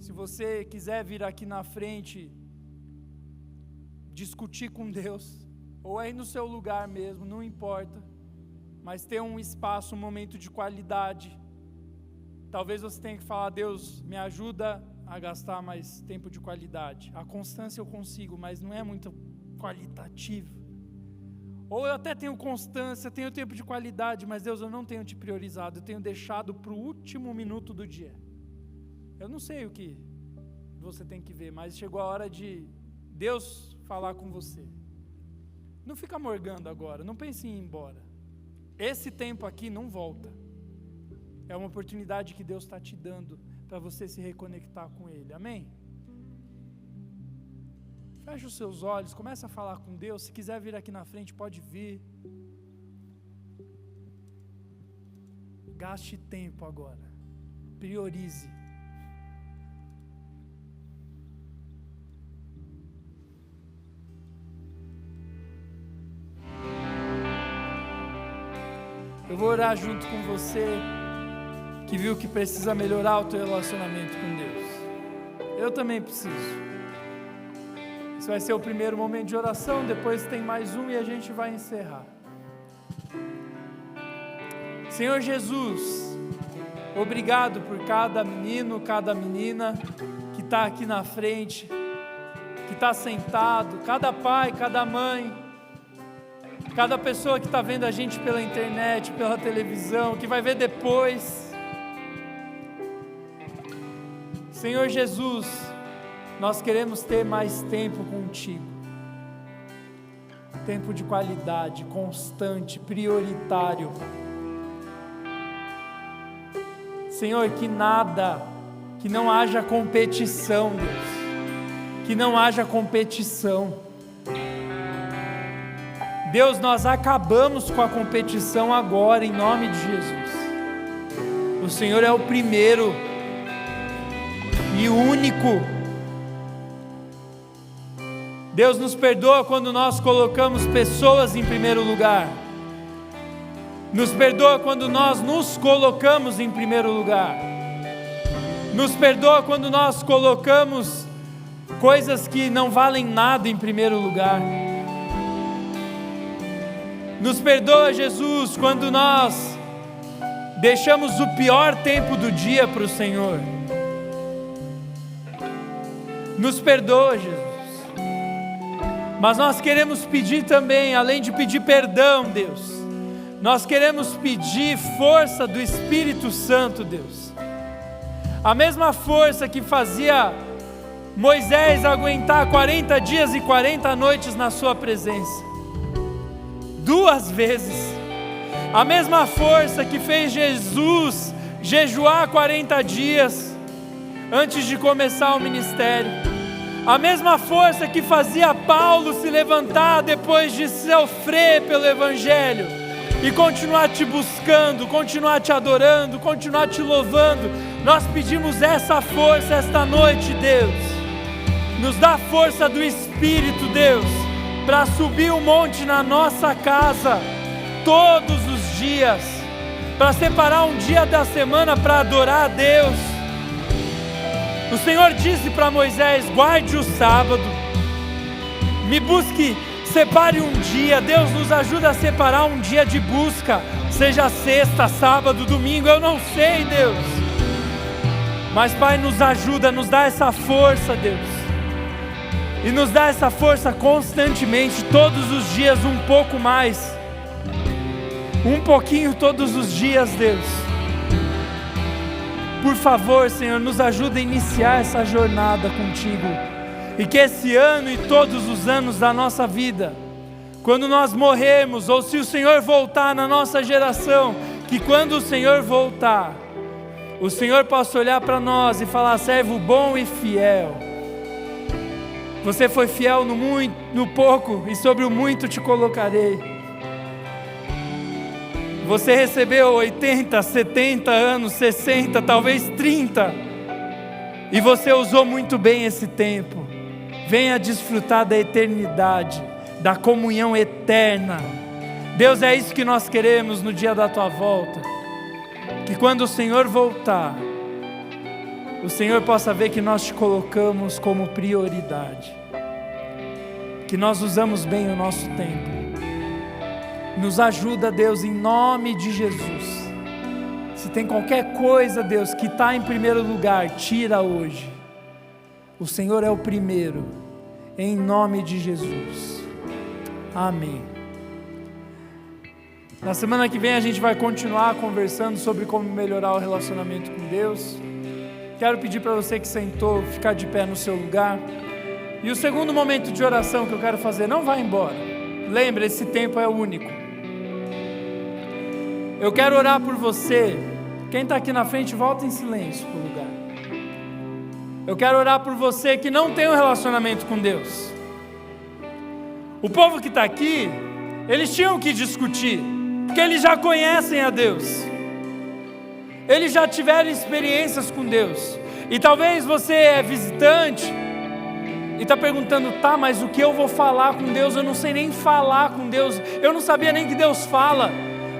se você quiser vir aqui na frente, discutir com Deus, ou aí no seu lugar mesmo, não importa, mas ter um espaço, um momento de qualidade, Talvez você tenha que falar: Deus, me ajuda a gastar mais tempo de qualidade. A constância eu consigo, mas não é muito qualitativo. Ou eu até tenho constância, tenho tempo de qualidade, mas Deus, eu não tenho te priorizado, eu tenho deixado para o último minuto do dia. Eu não sei o que você tem que ver, mas chegou a hora de Deus falar com você. Não fica morgando agora, não pense em ir embora. Esse tempo aqui não volta. É uma oportunidade que Deus está te dando para você se reconectar com Ele, amém? Feche os seus olhos, começa a falar com Deus. Se quiser vir aqui na frente, pode vir. Gaste tempo agora, priorize. Eu vou orar junto com você, que viu que precisa melhorar o teu relacionamento com Deus. Eu também preciso. Esse vai ser o primeiro momento de oração, depois tem mais um e a gente vai encerrar. Senhor Jesus, obrigado por cada menino, cada menina que está aqui na frente, que está sentado, cada pai, cada mãe, cada pessoa que está vendo a gente pela internet, pela televisão, que vai ver depois. Senhor Jesus, nós queremos ter mais tempo contigo, tempo de qualidade, constante, prioritário. Senhor, que não haja competição, Deus, que não haja competição. Deus, nós acabamos com a competição agora, em nome de Jesus. O Senhor é o primeiro e único. Deus, nos perdoa quando nós colocamos pessoas em primeiro lugar. Nos perdoa quando nós nos colocamos em primeiro lugar. Nos perdoa quando nós colocamos coisas que não valem nada em primeiro lugar. Nos perdoa, Jesus, quando nós deixamos o pior tempo do dia para o Senhor. Nos perdoa, Jesus. Mas nós queremos pedir também, além de pedir perdão, Deus, nós queremos pedir força do Espírito Santo, Deus. A mesma força que fazia Moisés aguentar 40 dias e 40 noites na sua presença, 2 vezes. A mesma força que fez Jesus jejuar 40 dias antes de começar o ministério. A mesma força que fazia Paulo se levantar depois de sofrer pelo Evangelho e continuar te buscando, continuar te adorando, continuar te louvando. Nós pedimos essa força esta noite, Deus. Nos dá força do Espírito, Deus, para subir o monte na nossa casa todos os dias, para separar um dia da semana para adorar a Deus. O Senhor disse para Moisés: guarde o sábado, me busque, separe um dia. Deus, nos ajuda a separar um dia de busca, seja sexta, sábado, domingo, eu não sei, Deus, mas Pai, nos ajuda, nos dá essa força, Deus, e nos dá essa força constantemente, todos os dias um pouco mais, um pouquinho todos os dias, Deus. Por favor, Senhor, nos ajuda a iniciar essa jornada contigo, e que esse ano e todos os anos da nossa vida, quando nós morrermos, ou se o Senhor voltar na nossa geração, que quando o Senhor voltar, o Senhor possa olhar para nós e falar: servo bom e fiel, você foi fiel no pouco, e sobre o muito te colocarei. Você recebeu 80, 70 anos, 60, talvez 30, e você usou muito bem esse tempo. Venha desfrutar da eternidade, da comunhão eterna. Deus, é isso que nós queremos no dia da tua volta. Que quando o Senhor voltar, o Senhor possa ver que nós te colocamos como prioridade, que nós usamos bem o nosso tempo. Nos ajuda, Deus, em nome de Jesus. Se tem qualquer coisa, Deus, que está em primeiro lugar, tira hoje. O Senhor é o primeiro, em nome de Jesus. Amém. Na semana que vem a gente vai continuar conversando sobre como melhorar o relacionamento com Deus. Quero pedir para você que sentou, ficar de pé no seu lugar. E o segundo momento de oração que eu quero fazer, não vá embora. Lembre, esse tempo é único. Eu quero orar por você. Quem está aqui na frente, volta em silêncio para o lugar. Eu quero orar por você que não tem um relacionamento com Deus. O povo que está aqui, eles tinham que discutir, porque eles já conhecem a Deus. Eles já tiveram experiências com Deus. E talvez você é visitante e está perguntando, tá, mas o que eu vou falar com Deus? Eu não sei nem falar com Deus. Eu não sabia nem que Deus fala.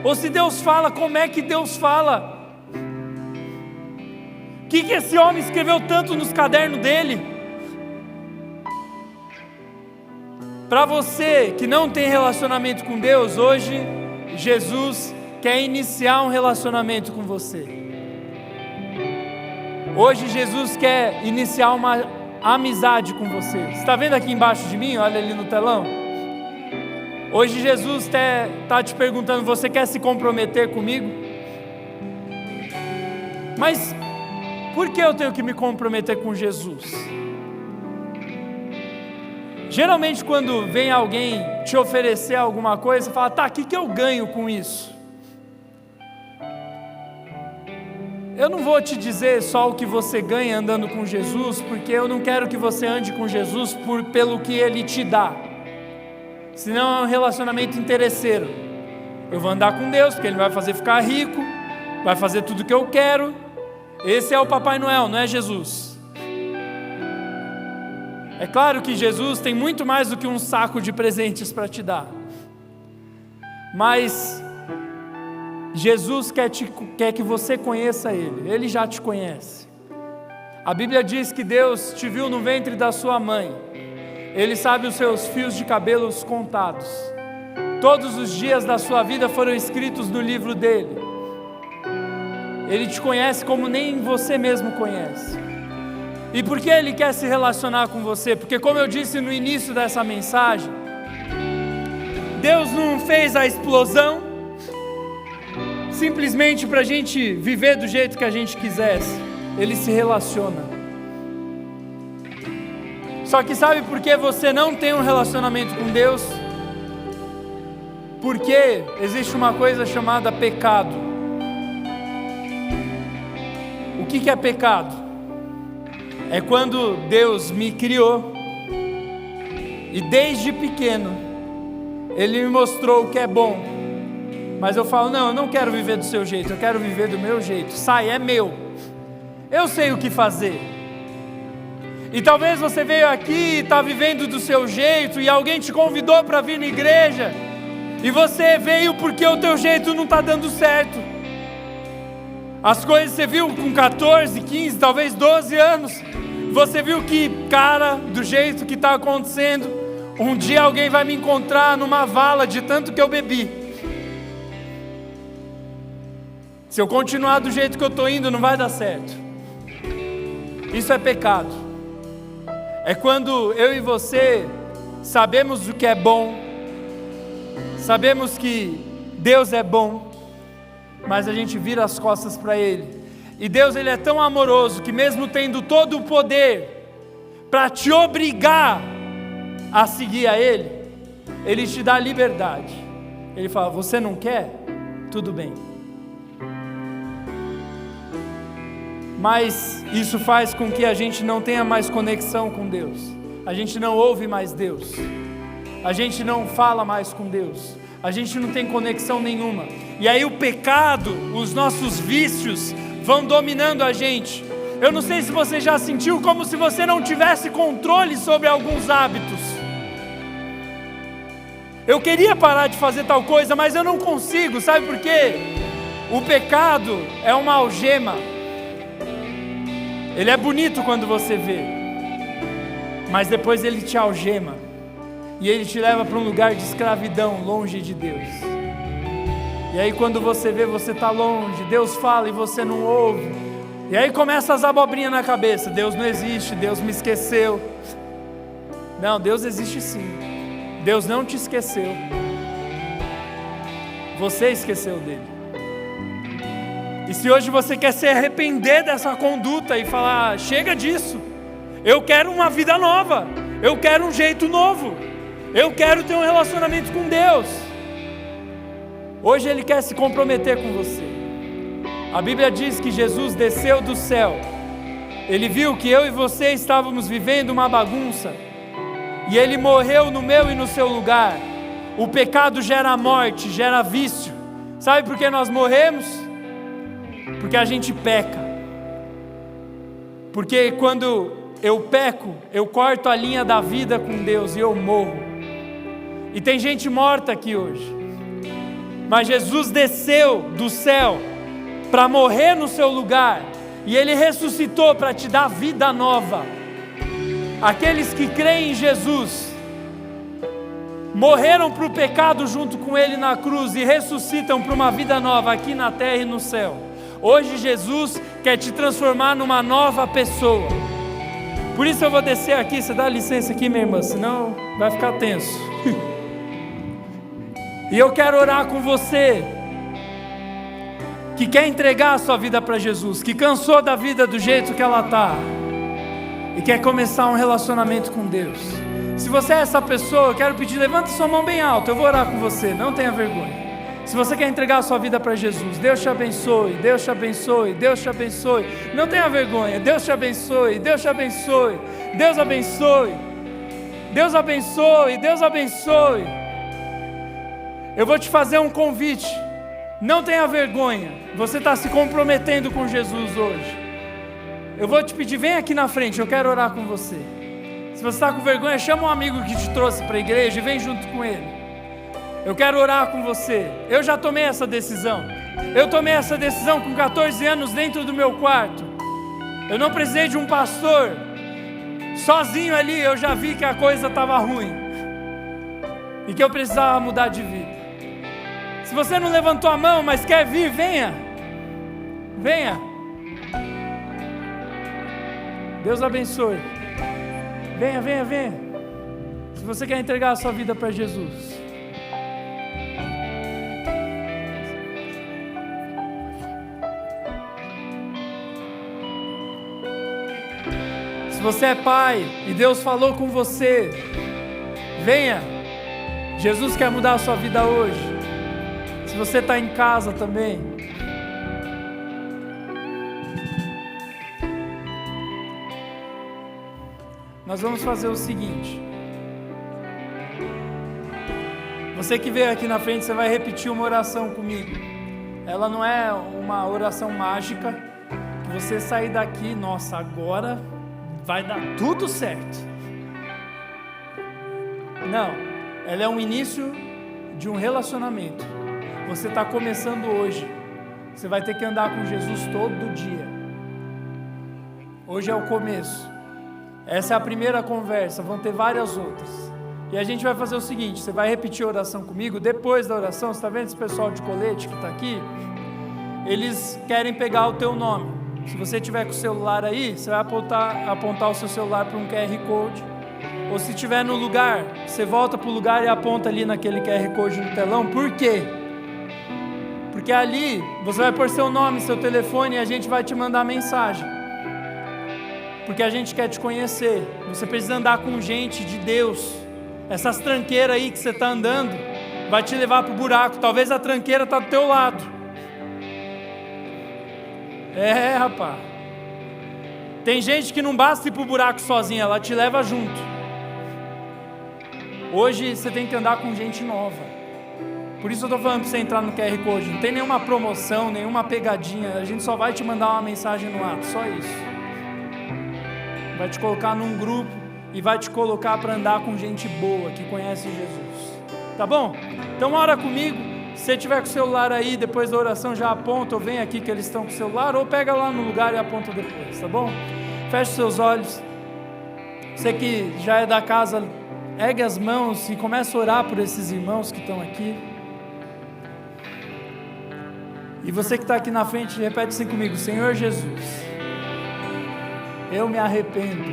Ou se Deus fala, como é que Deus fala? O que esse homem escreveu tanto nos cadernos dele? Para você que não tem relacionamento com Deus, hoje Jesus quer iniciar um relacionamento com você. Hoje Jesus quer iniciar uma amizade com você. Você está vendo aqui embaixo de mim? Olha ali no telão. Hoje Jesus está te perguntando, você quer se comprometer comigo? Mas por que eu tenho que me comprometer com Jesus? Geralmente quando vem alguém te oferecer alguma coisa, você fala, tá, o que eu ganho com isso? Eu não vou te dizer só o que você ganha andando com Jesus, porque eu não quero que você ande com Jesus pelo que Ele te dá. Senão é um relacionamento interesseiro. Eu vou andar com Deus, porque Ele vai fazer ficar rico, vai fazer tudo o que eu quero. Esse é o Papai Noel, não é Jesus. É claro que Jesus tem muito mais do que um saco de presentes para te dar. Mas Jesus quer que você conheça Ele. Ele já te conhece. A Bíblia diz que Deus te viu no ventre da sua mãe. Ele sabe os seus fios de cabelos contados. Todos os dias da sua vida foram escritos no livro dele. Ele te conhece como nem você mesmo conhece. E por que Ele quer se relacionar com você? Porque, como eu disse no início dessa mensagem, Deus não fez a explosão simplesmente para a gente viver do jeito que a gente quisesse. Ele se relaciona. Só que sabe por que você não tem um relacionamento com Deus? Porque existe uma coisa chamada pecado. O que é pecado? É quando Deus me criou e desde pequeno Ele me mostrou o que é bom, mas eu falo, não, eu não quero viver do seu jeito, eu quero viver do meu jeito. Sai, é meu, eu sei o que fazer. E talvez você veio aqui e está vivendo do seu jeito, e alguém te convidou para vir na igreja, e você veio porque o teu jeito não está dando certo. As coisas você viu com 14, 15, talvez 12 anos, você viu que, cara, do jeito que está acontecendo, um dia alguém vai me encontrar numa vala de tanto que eu bebi. Se eu continuar do jeito que eu estou indo, não vai dar certo. Isso é pecado. É quando eu e você sabemos o que é bom, sabemos que Deus é bom, mas a gente vira as costas para Ele. E Deus, Ele é tão amoroso que mesmo tendo todo o poder para te obrigar a seguir a Ele, Ele te dá liberdade. Ele fala, você não quer? Tudo bem. Mas isso faz com que a gente não tenha mais conexão com Deus. A gente não ouve mais Deus. A gente não fala mais com Deus. A gente não tem conexão nenhuma. E aí o pecado, os nossos vícios vão dominando a gente. Eu não sei se você já sentiu como se você não tivesse controle sobre alguns hábitos. Eu queria parar de fazer tal coisa, mas eu não consigo, sabe por quê? O pecado é uma algema. Ele é bonito quando você vê, mas depois ele te algema. E ele te leva para um lugar de escravidão, longe de Deus. E aí quando você vê, você está longe, Deus fala e você não ouve. E aí começa as abobrinhas na cabeça, Deus não existe, Deus me esqueceu. Não, Deus existe sim. Deus não te esqueceu. Você esqueceu dele. E se hoje você quer se arrepender dessa conduta e falar, chega disso, eu quero uma vida nova, eu quero um jeito novo, eu quero ter um relacionamento com Deus. Hoje Ele quer se comprometer com você. A Bíblia diz que Jesus desceu do céu. Ele viu que eu e você estávamos vivendo uma bagunça, e Ele morreu no meu e no seu lugar. O pecado gera morte, gera vício. Sabe por que nós morremos? Porque a gente peca. Porque quando eu peco, eu corto a linha da vida com Deus e eu morro. E tem gente morta aqui hoje. Mas Jesus desceu do céu para morrer no seu lugar, e Ele ressuscitou para te dar vida nova. Aqueles que creem em Jesus morreram para o pecado junto com Ele na cruz e ressuscitam para uma vida nova aqui na terra e no céu. Hoje Jesus quer te transformar numa nova pessoa. Por isso eu vou descer aqui, você dá licença aqui, minha irmã, senão vai ficar tenso. E eu quero orar com você que quer entregar a sua vida para Jesus, que cansou da vida do jeito que ela está e quer começar um relacionamento com Deus. Se você é essa pessoa, eu quero pedir, levanta sua mão bem alta, eu vou orar com você, não tenha vergonha. Se você quer entregar a sua vida para Jesus, Deus te abençoe, Deus te abençoe, Deus te abençoe. Não tenha vergonha, Deus te abençoe, Deus te abençoe, Deus abençoe, Deus abençoe, Deus abençoe. Eu vou te fazer um convite, não tenha vergonha, você está se comprometendo com Jesus hoje. Eu vou te pedir, vem aqui na frente, eu quero orar com você. Se você está com vergonha, chama um amigo que te trouxe para a igreja e vem junto com ele. Eu quero orar com você. Eu já tomei essa decisão. Eu tomei essa decisão com 14 anos dentro do meu quarto. Eu não precisei de um pastor. Sozinho ali eu já vi que a coisa estava ruim e que eu precisava mudar de vida. Se você não levantou a mão, mas quer vir, venha. Venha. Deus abençoe. Venha, venha, venha. Se você quer entregar a sua vida para Jesus. Se você é pai e Deus falou com você, venha. Jesus quer mudar a sua vida hoje. Se você está em casa também, nós vamos fazer o seguinte. Você que veio aqui na frente, você vai repetir uma oração comigo. Ela não é uma oração mágica, que você sair daqui, nossa, agora vai dar tudo certo. Não, ela é um início de um relacionamento. Você está começando hoje. Você vai ter que andar com Jesus todo dia. Hoje é o começo. Essa é a primeira conversa, vão ter várias outras. E a gente vai fazer o seguinte, você vai repetir a oração comigo. Depois da oração, você está vendo esse pessoal de colete que está aqui? Eles querem pegar o teu nome. Se você tiver com o celular aí, você vai apontar o seu celular para um QR Code. Ou se estiver no lugar, você volta para o lugar e aponta ali naquele QR Code no telão. Por quê? Porque ali você vai pôr seu nome, seu telefone e a gente vai te mandar mensagem. Porque a gente quer te conhecer. Você precisa andar com gente de Deus. Essas tranqueiras aí que você está andando vai te levar para o buraco. Talvez a tranqueira está do teu lado. É, rapaz. Tem gente que não basta ir para o buraco sozinha, ela te leva junto. Hoje você tem que andar com gente nova. Por isso eu estou falando para você entrar no QR Code. Não tem nenhuma promoção, nenhuma pegadinha. A gente só vai te mandar uma mensagem no ato, só isso. Vai te colocar num grupo e vai te colocar para andar com gente boa, que conhece Jesus. Tá bom? Então ora comigo. Se você tiver com o celular aí, depois da oração já aponta, ou vem aqui que eles estão com o celular, ou pega lá no lugar e aponta depois, tá bom? Feche seus olhos. Você que já é da casa, ergue as mãos e começa a orar por esses irmãos que estão aqui. E você que está aqui na frente, repete assim comigo: Senhor Jesus, eu me arrependo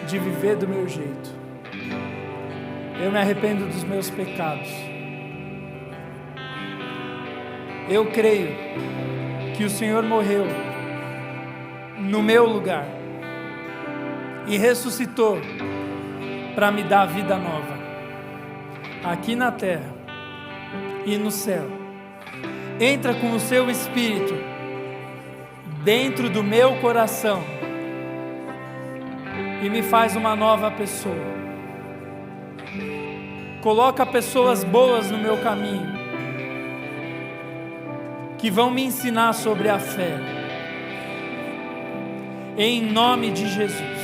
de viver do meu jeito. Eu me arrependo dos meus pecados. Eu creio que o Senhor morreu no meu lugar e ressuscitou para me dar vida nova, aqui na terra e no céu. Entra com o seu Espírito dentro do meu coração e me faz uma nova pessoa. Coloca pessoas boas no meu caminho, que vão me ensinar sobre a fé, em nome de Jesus.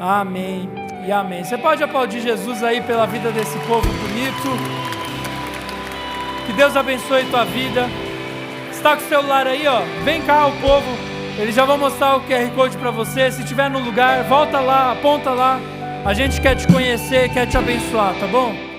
Amém e amém. Você pode aplaudir Jesus aí pela vida desse povo bonito. Que Deus abençoe tua vida. Está com o celular aí, ó, vem cá o povo, eles já vão mostrar o QR Code para você. Se estiver no lugar, volta lá, aponta lá. A gente quer te conhecer, quer te abençoar, tá bom?